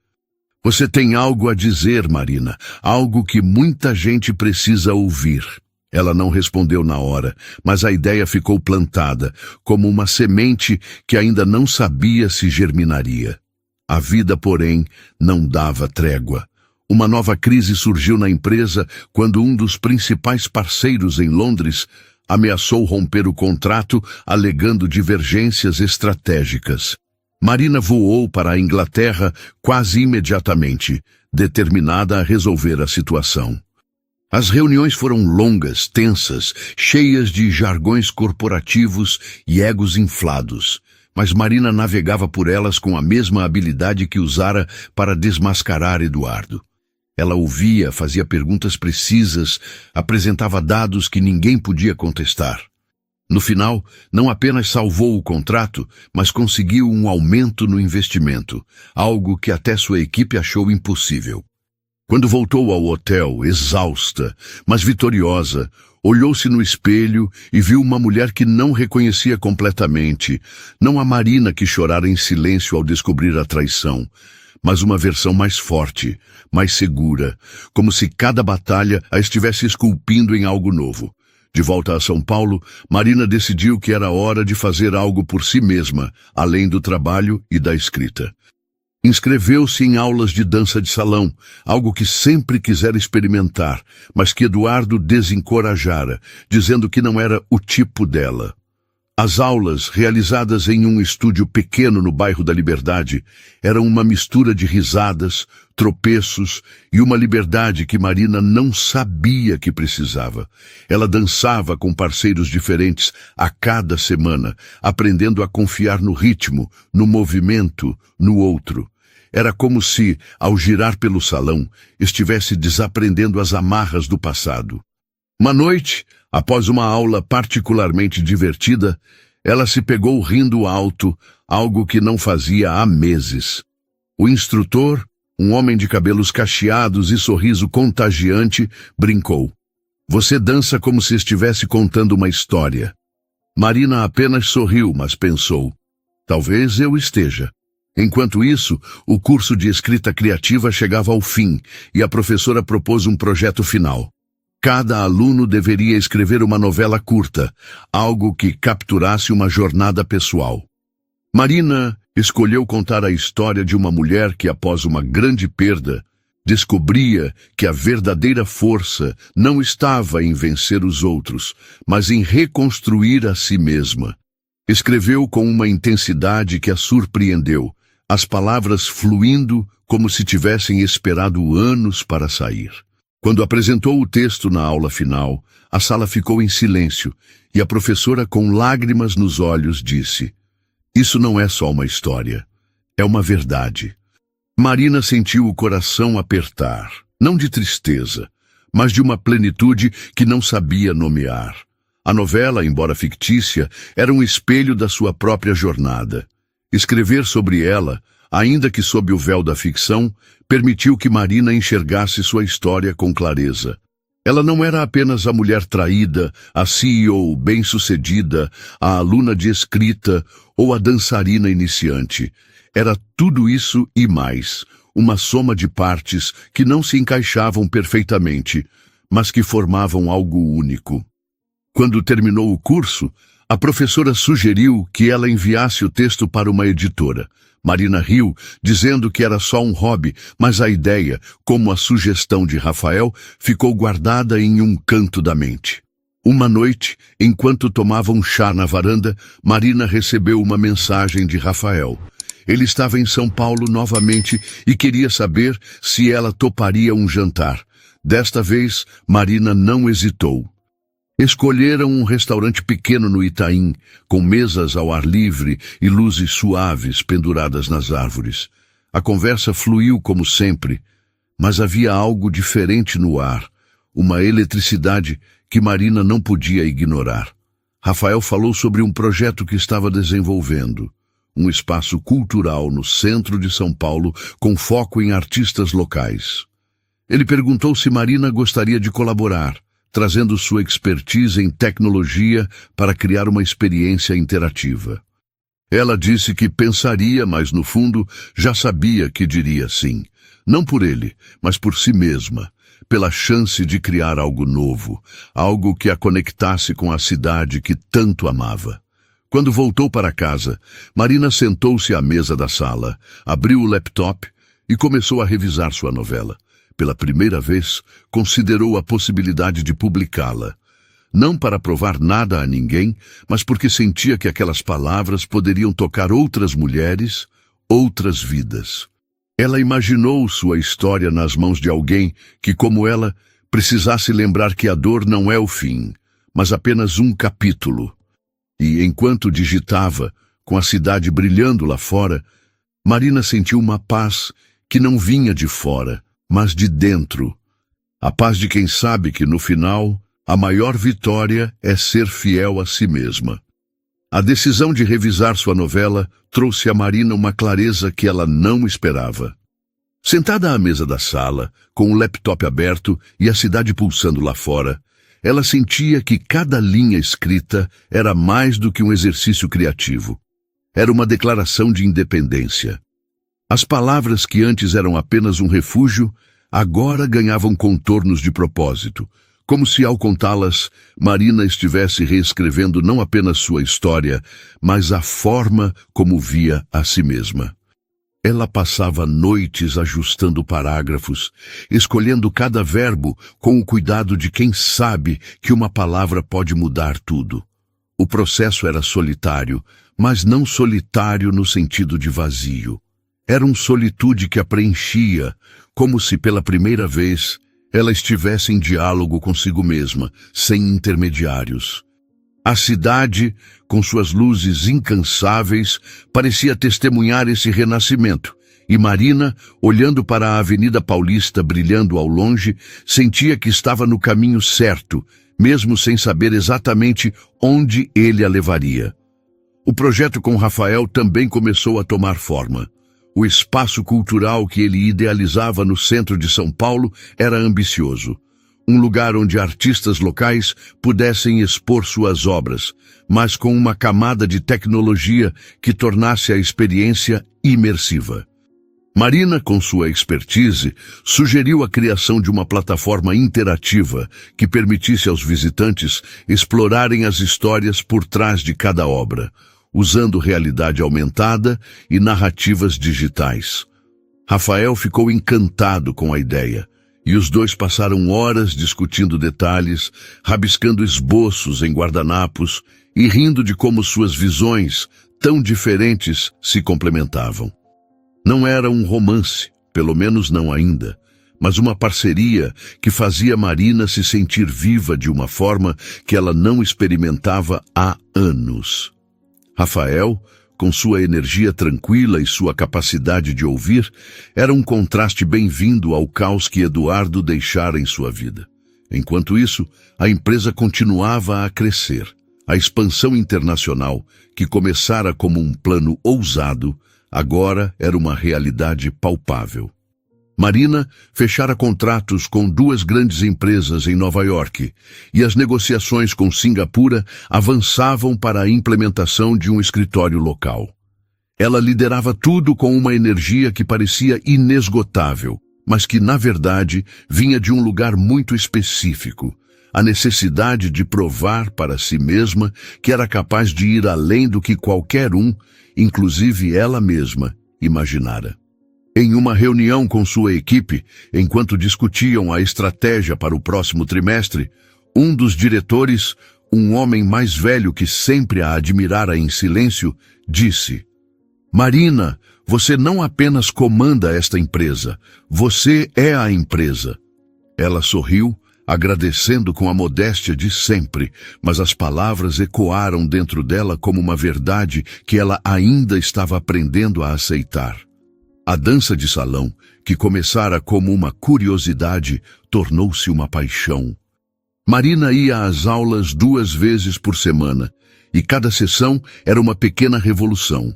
"Você tem algo a dizer, Marina, algo que muita gente precisa ouvir." Ela não respondeu na hora, mas a ideia ficou plantada, como uma semente que ainda não sabia se germinaria. A vida, porém, não dava trégua. Uma nova crise surgiu na empresa quando um dos principais parceiros em Londres ameaçou romper o contrato, alegando divergências estratégicas. Marina voou para a Inglaterra quase imediatamente, determinada a resolver a situação. As reuniões foram longas, tensas, cheias de jargões corporativos e egos inflados, mas Marina navegava por elas com a mesma habilidade que usara para desmascarar Eduardo. Ela ouvia, fazia perguntas precisas, apresentava dados que ninguém podia contestar. No final, não apenas salvou o contrato, mas conseguiu um aumento no investimento, algo que até sua equipe achou impossível. Quando voltou ao hotel, exausta, mas vitoriosa, olhou-se no espelho e viu uma mulher que não reconhecia completamente, não a Marina que chorara em silêncio ao descobrir a traição, mas uma versão mais forte, mais segura, como se cada batalha a estivesse esculpindo em algo novo. De volta a São Paulo, Marina decidiu que era hora de fazer algo por si mesma, além do trabalho e da escrita. Inscreveu-se em aulas de dança de salão, algo que sempre quisera experimentar, mas que Eduardo desencorajara, dizendo que não era o tipo dela. As aulas, realizadas em um estúdio pequeno no bairro da Liberdade, eram uma mistura de risadas, tropeços e uma liberdade que Marina não sabia que precisava. Ela dançava com parceiros diferentes a cada semana, aprendendo a confiar no ritmo, no movimento, no outro. Era como se, ao girar pelo salão, estivesse desaprendendo as amarras do passado. Uma noite, após uma aula particularmente divertida, ela se pegou rindo alto, algo que não fazia há meses. O instrutor, um homem de cabelos cacheados e sorriso contagiante, brincou: "Você dança como se estivesse contando uma história." Marina apenas sorriu, mas pensou: "Talvez eu esteja." Enquanto isso, o curso de escrita criativa chegava ao fim e a professora propôs um projeto final. Cada aluno deveria escrever uma novela curta, algo que capturasse uma jornada pessoal. Marina escolheu contar a história de uma mulher que, após uma grande perda, descobria que a verdadeira força não estava em vencer os outros, mas em reconstruir a si mesma. Escreveu com uma intensidade que a surpreendeu, as palavras fluindo como se tivessem esperado anos para sair. Quando apresentou o texto na aula final, a sala ficou em silêncio e a professora, com lágrimas nos olhos, disse: "Isso não é só uma história, é uma verdade." Marina sentiu o coração apertar, não de tristeza, mas de uma plenitude que não sabia nomear. A novela, embora fictícia, era um espelho da sua própria jornada. Escrever sobre ela, ainda que sob o véu da ficção, permitiu que Marina enxergasse sua história com clareza. Ela não era apenas a mulher traída, a CEO bem-sucedida, a aluna de escrita ou a dançarina iniciante. Era tudo isso e mais, uma soma de partes que não se encaixavam perfeitamente, mas que formavam algo único. Quando terminou o curso, a professora sugeriu que ela enviasse o texto para uma editora. Marina riu, dizendo que era só um hobby, mas a ideia, como a sugestão de Rafael, ficou guardada em um canto da mente. Uma noite, enquanto tomava um chá na varanda, Marina recebeu uma mensagem de Rafael. Ele estava em São Paulo novamente e queria saber se ela toparia um jantar. Desta vez, Marina não hesitou. Escolheram um restaurante pequeno no Itaim, com mesas ao ar livre e luzes suaves penduradas nas árvores. A conversa fluiu como sempre, mas havia algo diferente no ar, uma eletricidade que Marina não podia ignorar. Rafael falou sobre um projeto que estava desenvolvendo, um espaço cultural no centro de São Paulo com foco em artistas locais. Ele perguntou se Marina gostaria de colaborar, trazendo sua expertise em tecnologia para criar uma experiência interativa. Ela disse que pensaria, mas no fundo já sabia que diria sim. Não por ele, mas por si mesma, pela chance de criar algo novo, algo que a conectasse com a cidade que tanto amava. Quando voltou para casa, Marina sentou-se à mesa da sala, abriu o laptop e começou a revisar sua novela. Pela primeira vez, considerou a possibilidade de publicá-la. Não para provar nada a ninguém, mas porque sentia que aquelas palavras poderiam tocar outras mulheres, outras vidas. Ela imaginou sua história nas mãos de alguém que, como ela, precisasse lembrar que a dor não é o fim, mas apenas um capítulo. E, enquanto digitava, com a cidade brilhando lá fora, Marina sentiu uma paz que não vinha de fora, mas de dentro. A paz de quem sabe que, no final, a maior vitória é ser fiel a si mesma. A decisão de revisar sua novela trouxe a Marina uma clareza que ela não esperava. Sentada à mesa da sala, com o laptop aberto e a cidade pulsando lá fora, ela sentia que cada linha escrita era mais do que um exercício criativo. Era uma declaração de independência. As palavras que antes eram apenas um refúgio, agora ganhavam contornos de propósito, como se ao contá-las, Marina estivesse reescrevendo não apenas sua história, mas a forma como via a si mesma. Ela passava noites ajustando parágrafos, escolhendo cada verbo com o cuidado de quem sabe que uma palavra pode mudar tudo. O processo era solitário, mas não solitário no sentido de vazio. Era uma solitude que a preenchia, como se pela primeira vez ela estivesse em diálogo consigo mesma, sem intermediários. A cidade, com suas luzes incansáveis, parecia testemunhar esse renascimento, e Marina, olhando para a Avenida Paulista brilhando ao longe, sentia que estava no caminho certo, mesmo sem saber exatamente onde ele a levaria. O projeto com Rafael também começou a tomar forma. O espaço cultural que ele idealizava no centro de São Paulo era ambicioso. Um lugar onde artistas locais pudessem expor suas obras, mas com uma camada de tecnologia que tornasse a experiência imersiva. Marina, com sua expertise, sugeriu a criação de uma plataforma interativa que permitisse aos visitantes explorarem as histórias por trás de cada obra, usando realidade aumentada e narrativas digitais. Rafael ficou encantado com a ideia, e os dois passaram horas discutindo detalhes, rabiscando esboços em guardanapos e rindo de como suas visões, tão diferentes, se complementavam. Não era um romance, pelo menos não ainda, mas uma parceria que fazia Marina se sentir viva de uma forma que ela não experimentava há anos. Rafael, com sua energia tranquila e sua capacidade de ouvir, era um contraste bem-vindo ao caos que Eduardo deixara em sua vida. Enquanto isso, a empresa continuava a crescer. A expansão internacional, que começara como um plano ousado, agora era uma realidade palpável. Marina fechara contratos com 2 grandes empresas em Nova York e as negociações com Singapura avançavam para a implementação de um escritório local. Ela liderava tudo com uma energia que parecia inesgotável, mas que, na verdade, vinha de um lugar muito específico. A necessidade de provar para si mesma que era capaz de ir além do que qualquer um, inclusive ela mesma, imaginara. Em uma reunião com sua equipe, enquanto discutiam a estratégia para o próximo trimestre, um dos diretores, um homem mais velho que sempre a admirara em silêncio, disse: "Marina, você não apenas comanda esta empresa, você é a empresa." Ela sorriu, agradecendo com a modéstia de sempre, mas as palavras ecoaram dentro dela como uma verdade que ela ainda estava aprendendo a aceitar. A dança de salão, que começara como uma curiosidade, tornou-se uma paixão. Marina ia às aulas 2 vezes por semana, e cada sessão era uma pequena revolução.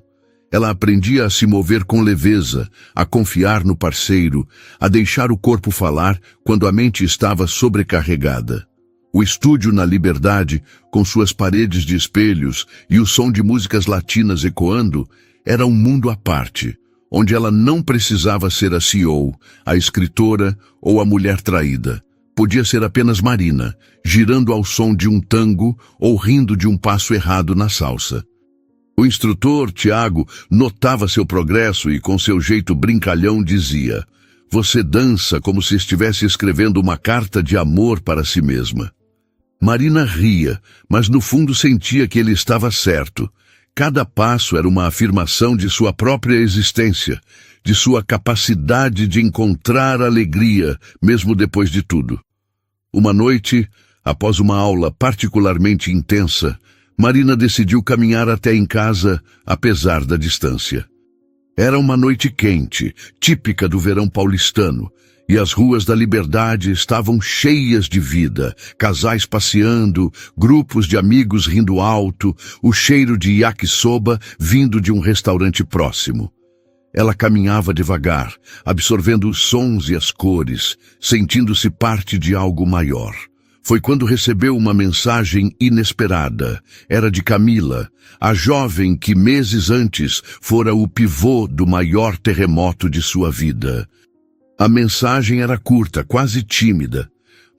Ela aprendia a se mover com leveza, a confiar no parceiro, a deixar o corpo falar quando a mente estava sobrecarregada. O estúdio na Liberdade, com suas paredes de espelhos e o som de músicas latinas ecoando, era um mundo à parte, onde ela não precisava ser a CEO, a escritora ou a mulher traída. Podia ser apenas Marina, girando ao som de um tango ou rindo de um passo errado na salsa. O instrutor, Tiago, notava seu progresso e, com seu jeito brincalhão, dizia: "Você dança como se estivesse escrevendo uma carta de amor para si mesma." Marina ria, mas no fundo sentia que ele estava certo. Cada passo era uma afirmação de sua própria existência, de sua capacidade de encontrar alegria, mesmo depois de tudo. Uma noite, após uma aula particularmente intensa, Marina decidiu caminhar até em casa, apesar da distância. Era uma noite quente, típica do verão paulistano, e as ruas da Liberdade estavam cheias de vida, casais passeando, grupos de amigos rindo alto, o cheiro de yakisoba vindo de um restaurante próximo. Ela caminhava devagar, absorvendo os sons e as cores, sentindo-se parte de algo maior. Foi quando recebeu uma mensagem inesperada. Era de Camila, a jovem que meses antes fora o pivô do maior terremoto de sua vida. A mensagem era curta, quase tímida.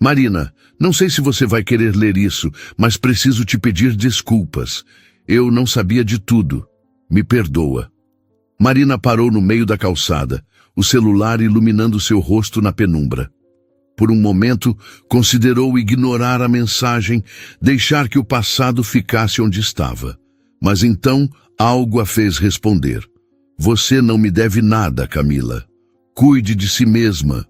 "Marina, não sei se você vai querer ler isso, mas preciso te pedir desculpas. Eu não sabia de tudo. Me perdoa." Marina parou no meio da calçada, o celular iluminando seu rosto na penumbra. Por um momento, considerou ignorar a mensagem, deixar que o passado ficasse onde estava. Mas então, algo a fez responder. "Você não me deve nada, Camila. Cuide de si mesma."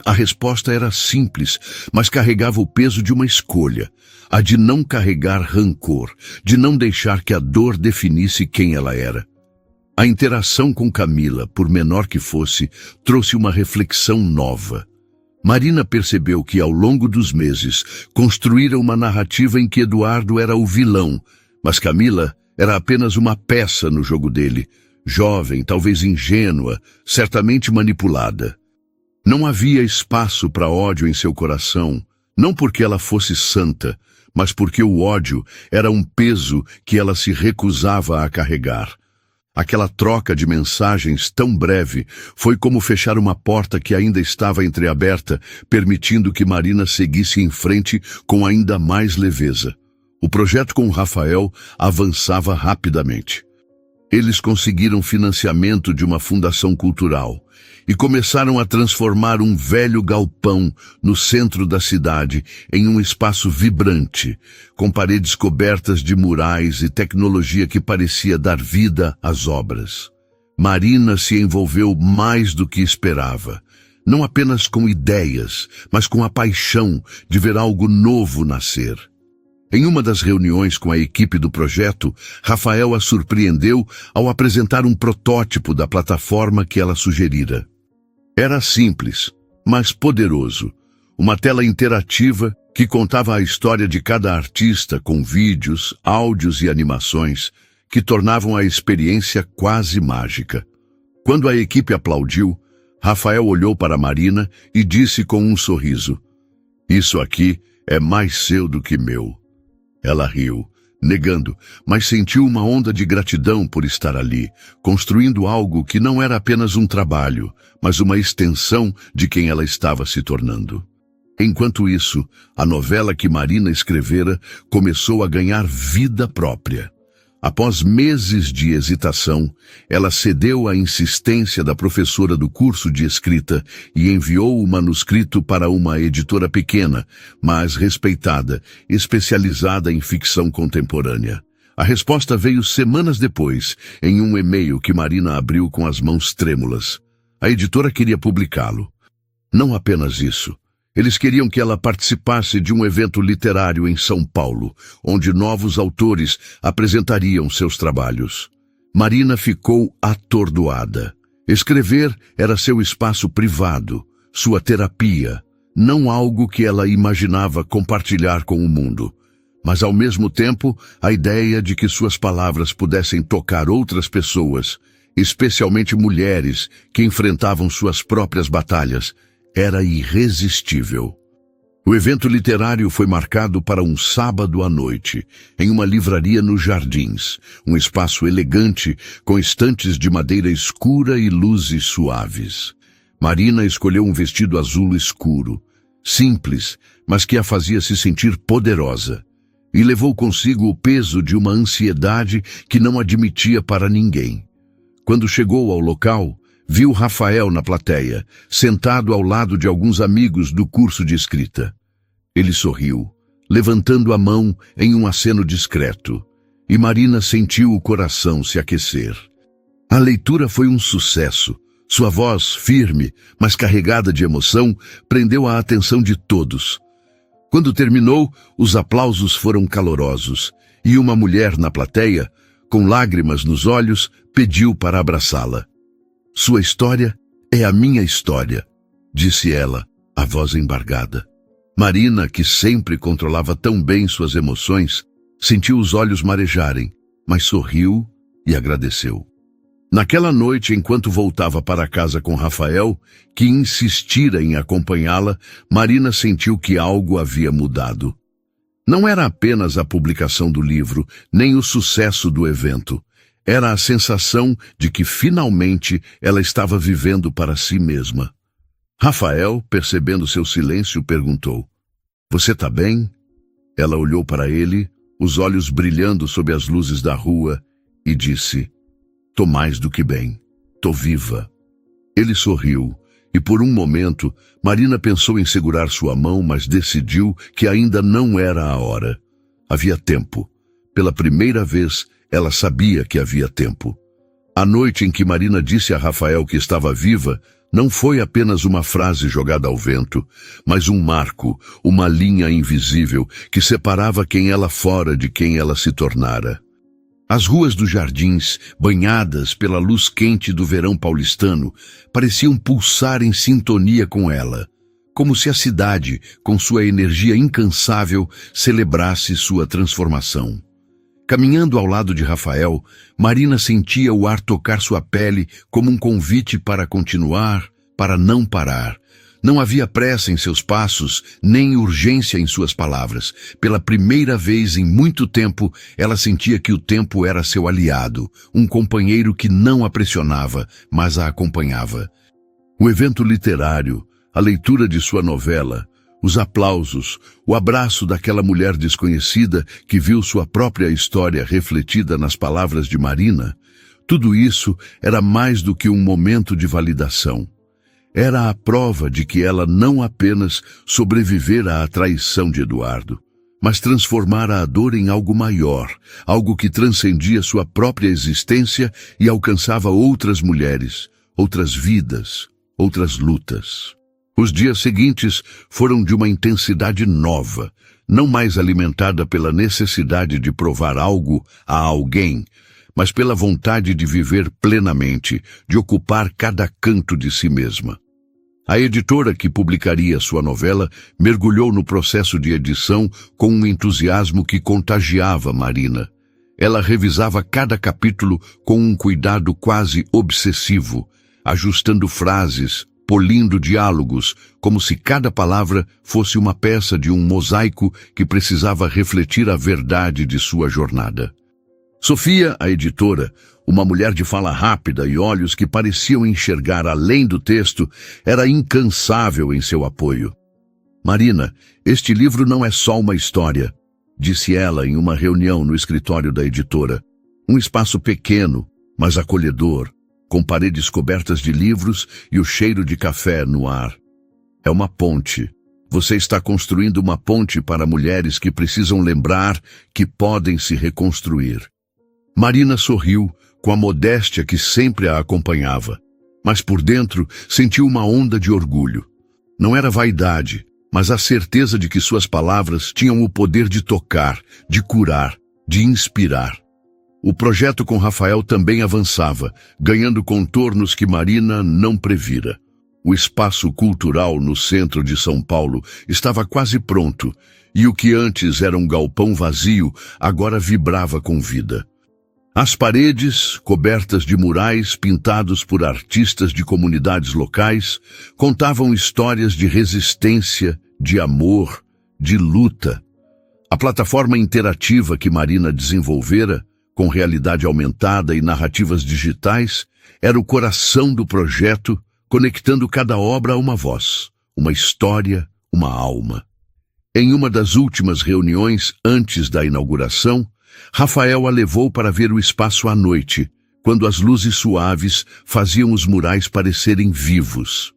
A resposta era simples, mas carregava o peso de uma escolha, a de não carregar rancor, de não deixar que a dor definisse quem ela era. A interação com Camila, por menor que fosse, trouxe uma reflexão nova. Marina percebeu que, ao longo dos meses, construíra uma narrativa em que Eduardo era o vilão, mas Camila era apenas uma peça no jogo dele, jovem, talvez ingênua, certamente manipulada. Não havia espaço para ódio em seu coração, não porque ela fosse santa, mas porque o ódio era um peso que ela se recusava a carregar. Aquela troca de mensagens tão breve foi como fechar uma porta que ainda estava entreaberta, permitindo que Marina seguisse em frente com ainda mais leveza. O projeto com Rafael avançava rapidamente. Eles conseguiram financiamento de uma fundação cultural e começaram a transformar um velho galpão no centro da cidade em um espaço vibrante, com paredes cobertas de murais e tecnologia que parecia dar vida às obras. Marina se envolveu mais do que esperava, não apenas com ideias, mas com a paixão de ver algo novo nascer. Em uma das reuniões com a equipe do projeto, Rafael a surpreendeu ao apresentar um protótipo da plataforma que ela sugerira. Era simples, mas poderoso. Uma tela interativa que contava a história de cada artista com vídeos, áudios e animações que tornavam a experiência quase mágica. Quando a equipe aplaudiu, Rafael olhou para Marina e disse com um sorriso: "Isso aqui é mais seu do que meu." Ela riu. negando, mas sentiu uma onda de gratidão por estar ali, construindo algo que não era apenas um trabalho, mas uma extensão de quem ela estava se tornando. Enquanto isso, a novela que Marina escrevera começou a ganhar vida própria. Após meses de hesitação, ela cedeu à insistência da professora do curso de escrita e enviou o manuscrito para uma editora pequena, mas respeitada, especializada em ficção contemporânea. A resposta veio semanas depois, em um e-mail que Marina abriu com as mãos trêmulas. A editora queria publicá-lo. Não apenas isso. Eles queriam que ela participasse de um evento literário em São Paulo, onde novos autores apresentariam seus trabalhos. Marina ficou atordoada. Escrever era seu espaço privado, sua terapia, não algo que ela imaginava compartilhar com o mundo. Mas, ao mesmo tempo, a ideia de que suas palavras pudessem tocar outras pessoas, especialmente mulheres que enfrentavam suas próprias batalhas, era irresistível. O evento literário foi marcado para um sábado à noite, em uma livraria nos Jardins, um espaço elegante com estantes de madeira escura e luzes suaves. Marina escolheu um vestido azul escuro, simples, mas que a fazia se sentir poderosa, e levou consigo o peso de uma ansiedade que não admitia para ninguém. Quando chegou ao local, viu Rafael na plateia, sentado ao lado de alguns amigos do curso de escrita. Ele sorriu, levantando a mão em um aceno discreto, e Marina sentiu o coração se aquecer. A leitura foi um sucesso. Sua voz, firme, mas carregada de emoção, prendeu a atenção de todos. Quando terminou, os aplausos foram calorosos, e uma mulher na plateia, com lágrimas nos olhos, pediu para abraçá-la. Sua história é a minha história, disse ela, a voz embargada. Marina, que sempre controlava tão bem suas emoções, sentiu os olhos marejarem, mas sorriu e agradeceu. Naquela noite, enquanto voltava para casa com Rafael, que insistira em acompanhá-la, Marina sentiu que algo havia mudado. Não era apenas a publicação do livro, nem o sucesso do evento. Era a sensação de que finalmente ela estava vivendo para si mesma. Rafael, percebendo seu silêncio, perguntou: "Você está bem?" Ela olhou para ele, os olhos brilhando sob as luzes da rua, e disse: "Tô mais do que bem. Tô viva." Ele sorriu, e por um momento, Marina pensou em segurar sua mão, mas decidiu que ainda não era a hora. Havia tempo. Pela primeira vez, ela sabia que havia tempo. A noite em que Marina disse a Rafael que estava viva não foi apenas uma frase jogada ao vento, mas um marco, uma linha invisível que separava quem ela fora de quem ela se tornara. As ruas dos Jardins, banhadas pela luz quente do verão paulistano, pareciam pulsar em sintonia com ela, como se a cidade, com sua energia incansável, celebrasse sua transformação. Caminhando ao lado de Rafael, Marina sentia o ar tocar sua pele como um convite para continuar, para não parar. Não havia pressa em seus passos, nem urgência em suas palavras. Pela primeira vez em muito tempo, ela sentia que o tempo era seu aliado, um companheiro que não a pressionava, mas a acompanhava. O evento literário, a leitura de sua novela, os aplausos, o abraço daquela mulher desconhecida que viu sua própria história refletida nas palavras de Marina, tudo isso era mais do que um momento de validação. Era a prova de que ela não apenas sobrevivera à traição de Eduardo, mas transformara a dor em algo maior, algo que transcendia sua própria existência e alcançava outras mulheres, outras vidas, outras lutas. Os dias seguintes foram de uma intensidade nova, não mais alimentada pela necessidade de provar algo a alguém, mas pela vontade de viver plenamente, de ocupar cada canto de si mesma. A editora que publicaria sua novela mergulhou no processo de edição com um entusiasmo que contagiava Marina. Ela revisava cada capítulo com um cuidado quase obsessivo, ajustando frases, polindo diálogos, como se cada palavra fosse uma peça de um mosaico que precisava refletir a verdade de sua jornada. Sofia, a editora, uma mulher de fala rápida e olhos que pareciam enxergar além do texto, era incansável em seu apoio. Marina, este livro não é só uma história, disse ela em uma reunião no escritório da editora. Um espaço pequeno, mas acolhedor, com paredes cobertas de livros e o cheiro de café no ar. É uma ponte. Você está construindo uma ponte para mulheres que precisam lembrar que podem se reconstruir. Marina sorriu com a modéstia que sempre a acompanhava, mas por dentro sentiu uma onda de orgulho. Não era vaidade, mas a certeza de que suas palavras tinham o poder de tocar, de curar, de inspirar. O projeto com Rafael também avançava, ganhando contornos que Marina não previra. O espaço cultural no centro de São Paulo estava quase pronto, e o que antes era um galpão vazio, agora vibrava com vida. As paredes, cobertas de murais pintados por artistas de comunidades locais, contavam histórias de resistência, de amor, de luta. A plataforma interativa que Marina desenvolvera, com realidade aumentada e narrativas digitais, era o coração do projeto, conectando cada obra a uma voz, uma história, uma alma. Em uma das últimas reuniões antes da inauguração, Rafael a levou para ver o espaço à noite, quando as luzes suaves faziam os murais parecerem vivos.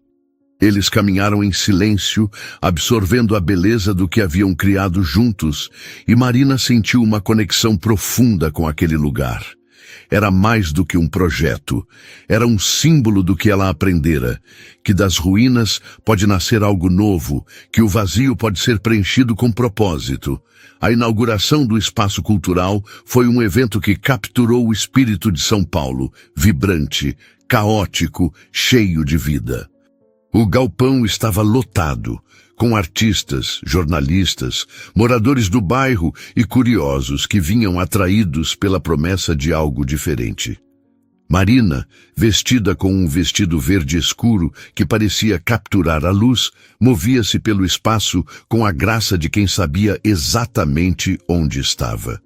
Eles caminharam em silêncio, absorvendo a beleza do que haviam criado juntos, e Marina sentiu uma conexão profunda com aquele lugar. Era mais do que um projeto, era um símbolo do que ela aprendera, que das ruínas pode nascer algo novo, que o vazio pode ser preenchido com propósito. A inauguração do Espaço Cultural foi um evento que capturou o espírito de São Paulo, vibrante, caótico, cheio de vida. O galpão estava lotado, com artistas, jornalistas, moradores do bairro e curiosos que vinham atraídos pela promessa de algo diferente. Marina, vestida com um vestido verde escuro que parecia capturar a luz, movia-se pelo espaço com a graça de quem sabia exatamente onde estava.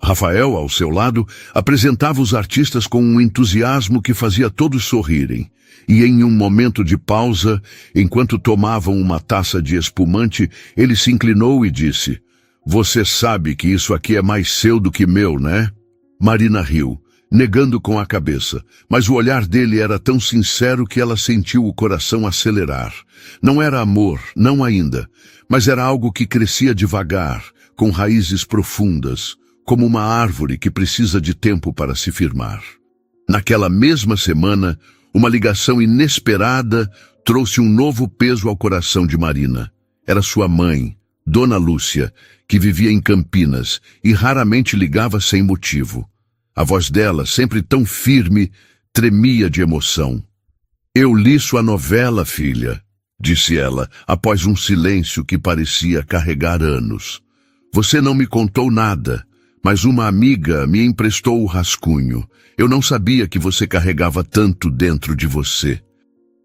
Rafael, ao seu lado, apresentava os artistas com um entusiasmo que fazia todos sorrirem. E em um momento de pausa, enquanto tomavam uma taça de espumante, ele se inclinou e disse: "Você sabe que isso aqui é mais seu do que meu, né?" Marina riu, negando com a cabeça, mas o olhar dele era tão sincero que ela sentiu o coração acelerar. Não era amor, não ainda, mas era algo que crescia devagar, com raízes profundas, como uma árvore que precisa de tempo para se firmar. Naquela mesma semana, uma ligação inesperada trouxe um novo peso ao coração de Marina. Era sua mãe, Dona Lúcia, que vivia em Campinas e raramente ligava sem motivo. A voz dela, sempre tão firme, tremia de emoção. "Eu li sua novela, filha", disse ela, após um silêncio que parecia carregar anos. "Você não me contou nada, mas uma amiga me emprestou o rascunho. Eu não sabia que você carregava tanto dentro de você."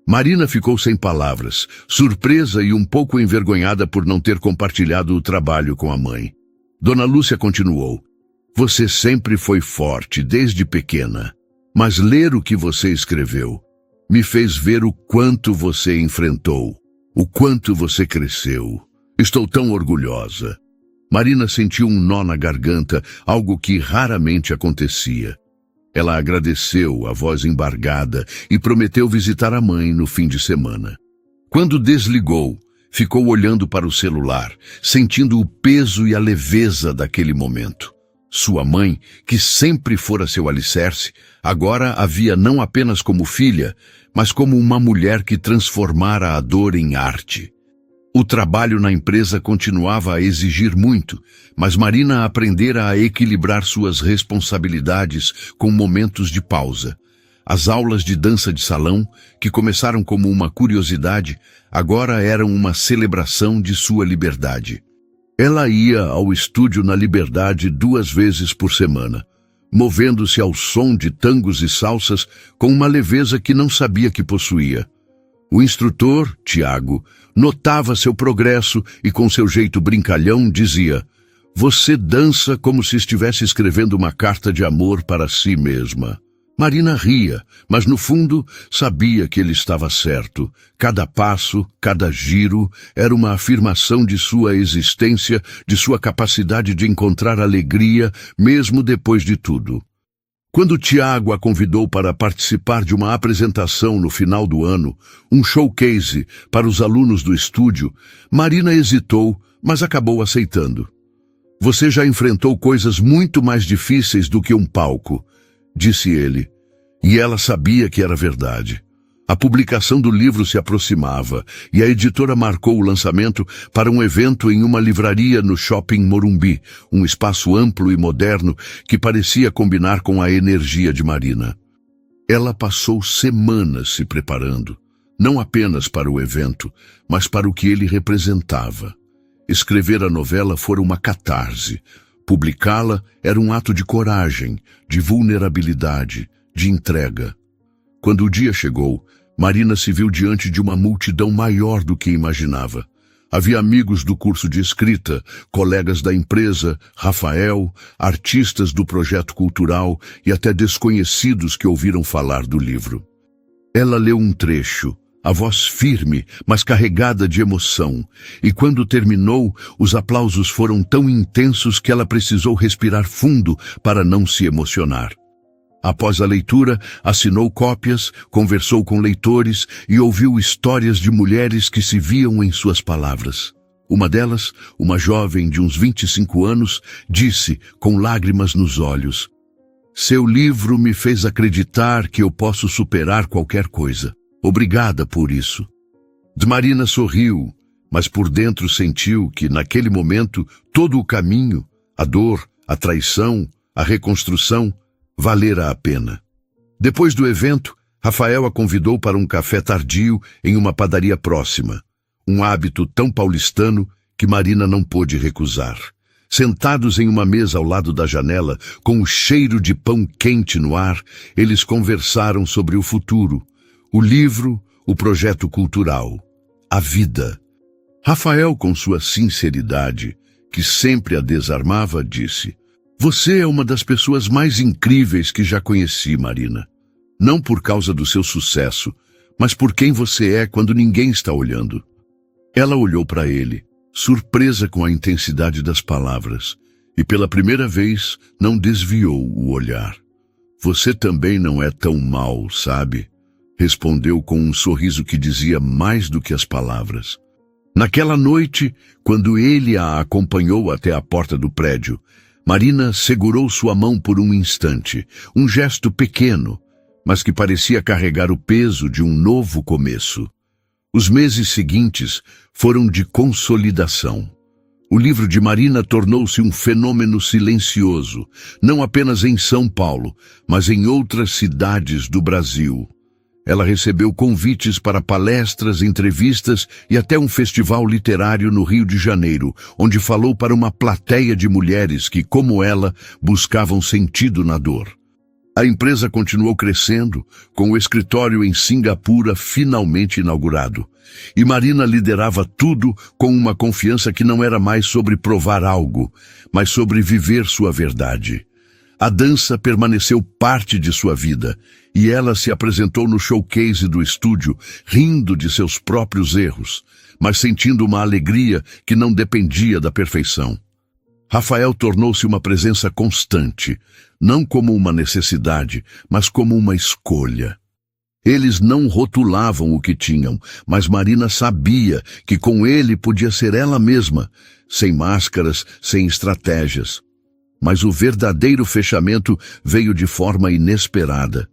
Marina ficou sem palavras, surpresa e um pouco envergonhada por não ter compartilhado o trabalho com a mãe. Dona Lúcia continuou: "Você sempre foi forte, desde pequena. Mas ler o que você escreveu me fez ver o quanto você enfrentou, o quanto você cresceu. Estou tão orgulhosa." Marina sentiu um nó na garganta, algo que raramente acontecia. Ela agradeceu, a voz embargada, e prometeu visitar a mãe no fim de semana. Quando desligou, ficou olhando para o celular, sentindo o peso e a leveza daquele momento. Sua mãe, que sempre fora seu alicerce, agora a via não apenas como filha, mas como uma mulher que transformara a dor em arte. O trabalho na empresa continuava a exigir muito, mas Marina aprendera a equilibrar suas responsabilidades com momentos de pausa. As aulas de dança de salão, que começaram como uma curiosidade, agora eram uma celebração de sua liberdade. Ela ia ao estúdio na Liberdade 2 vezes por semana, movendo-se ao som de tangos e salsas com uma leveza que não sabia que possuía. O instrutor, Tiago, notava seu progresso e com seu jeito brincalhão dizia: "Você dança como se estivesse escrevendo uma carta de amor para si mesma." Marina ria, mas no fundo sabia que ele estava certo. Cada passo, cada giro, era uma afirmação de sua existência, de sua capacidade de encontrar alegria, mesmo depois de tudo. Quando Tiago a convidou para participar de uma apresentação no final do ano, um showcase para os alunos do estúdio, Marina hesitou, mas acabou aceitando. "Você já enfrentou coisas muito mais difíceis do que um palco", disse ele, e ela sabia que era verdade. A publicação do livro se aproximava e a editora marcou o lançamento para um evento em uma livraria no Shopping Morumbi, um espaço amplo e moderno que parecia combinar com a energia de Marina. Ela passou semanas se preparando, não apenas para o evento, mas para o que ele representava. Escrever a novela fora uma catarse. Publicá-la era um ato de coragem, de vulnerabilidade, de entrega. Quando o dia chegou, Marina se viu diante de uma multidão maior do que imaginava. Havia amigos do curso de escrita, colegas da empresa, Rafael, artistas do projeto cultural e até desconhecidos que ouviram falar do livro. Ela leu um trecho, a voz firme, mas carregada de emoção, e quando terminou, os aplausos foram tão intensos que ela precisou respirar fundo para não se emocionar. Após a leitura, assinou cópias, conversou com leitores e ouviu histórias de mulheres que se viam em suas palavras. Uma delas, uma jovem de uns 25 anos, disse, com lágrimas nos olhos: "Seu livro me fez acreditar que eu posso superar qualquer coisa. Obrigada por isso." Marina sorriu, mas por dentro sentiu que, naquele momento, todo o caminho, a dor, a traição, a reconstrução, valera a pena. Depois do evento, Rafael a convidou para um café tardio em uma padaria próxima, um hábito tão paulistano que Marina não pôde recusar. Sentados em uma mesa ao lado da janela, com o cheiro de pão quente no ar, eles conversaram sobre o futuro, o livro, o projeto cultural, a vida. Rafael, com sua sinceridade, que sempre a desarmava, disse: "Você é uma das pessoas mais incríveis que já conheci, Marina. Não por causa do seu sucesso, mas por quem você é quando ninguém está olhando." Ela olhou para ele, surpresa com a intensidade das palavras, e pela primeira vez não desviou o olhar. "Você também não é tão mal, sabe?" respondeu com um sorriso que dizia mais do que as palavras. Naquela noite, quando ele a acompanhou até a porta do prédio, Marina segurou sua mão por um instante, um gesto pequeno, mas que parecia carregar o peso de um novo começo. Os meses seguintes foram de consolidação. O livro de Marina tornou-se um fenômeno silencioso, não apenas em São Paulo, mas em outras cidades do Brasil. Ela recebeu convites para palestras, entrevistas e até um festival literário no Rio de Janeiro, onde falou para uma plateia de mulheres que, como ela, buscavam sentido na dor. A empresa continuou crescendo, com o escritório em Singapura finalmente inaugurado. E Marina liderava tudo com uma confiança que não era mais sobre provar algo, mas sobre viver sua verdade. A dança permaneceu parte de sua vida, e ela se apresentou no showcase do estúdio, rindo de seus próprios erros, mas sentindo uma alegria que não dependia da perfeição. Rafael tornou-se uma presença constante, não como uma necessidade, mas como uma escolha. Eles não rotulavam o que tinham, mas Marina sabia que com ele podia ser ela mesma, sem máscaras, sem estratégias. Mas o verdadeiro fechamento veio de forma inesperada.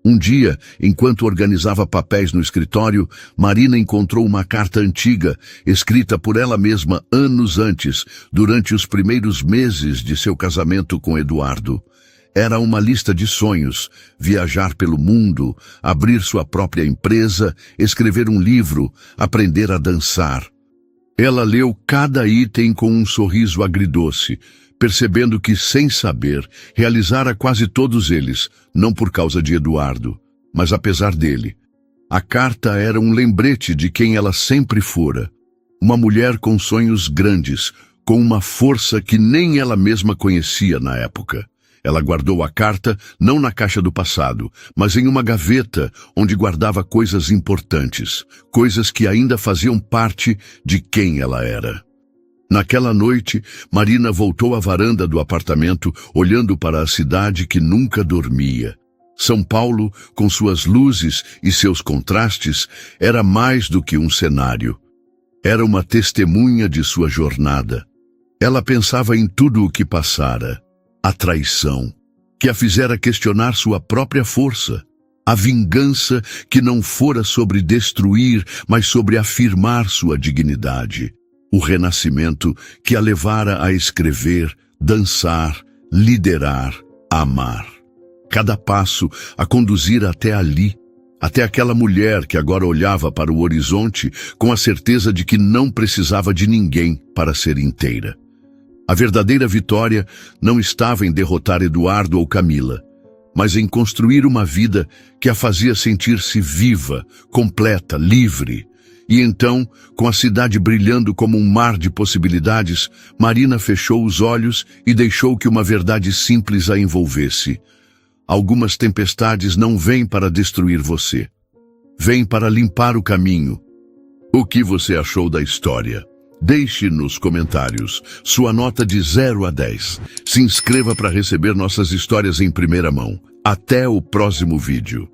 Um dia, enquanto organizava papéis no escritório, Marina encontrou uma carta antiga, escrita por ela mesma anos antes, durante os primeiros meses de seu casamento com Eduardo. Era uma lista de sonhos: viajar pelo mundo, abrir sua própria empresa, escrever um livro, aprender a dançar. Ela leu cada item com um sorriso agridoce, percebendo que, sem saber, realizara quase todos eles, não por causa de Eduardo, mas apesar dele. A carta era um lembrete de quem ela sempre fora. Uma mulher com sonhos grandes, com uma força que nem ela mesma conhecia na época. Ela guardou a carta não na caixa do passado, mas em uma gaveta onde guardava coisas importantes, coisas que ainda faziam parte de quem ela era. Naquela noite, Marina voltou à varanda do apartamento, olhando para a cidade que nunca dormia. São Paulo, com suas luzes e seus contrastes, era mais do que um cenário. Era uma testemunha de sua jornada. Ela pensava em tudo o que passara. A traição, que a fizera questionar sua própria força. A vingança, que não fora sobre destruir, mas sobre afirmar sua dignidade. O renascimento, que a levara a escrever, dançar, liderar, amar. Cada passo a conduzir até ali, até aquela mulher que agora olhava para o horizonte com a certeza de que não precisava de ninguém para ser inteira. A verdadeira vitória não estava em derrotar Eduardo ou Camila, mas em construir uma vida que a fazia sentir-se viva, completa, livre. E então, com a cidade brilhando como um mar de possibilidades, Marina fechou os olhos e deixou que uma verdade simples a envolvesse. Algumas tempestades não vêm para destruir você. Vêm para limpar o caminho. O que você achou da história? Deixe nos comentários sua nota de 0 a 10. Se inscreva para receber nossas histórias em primeira mão. Até o próximo vídeo.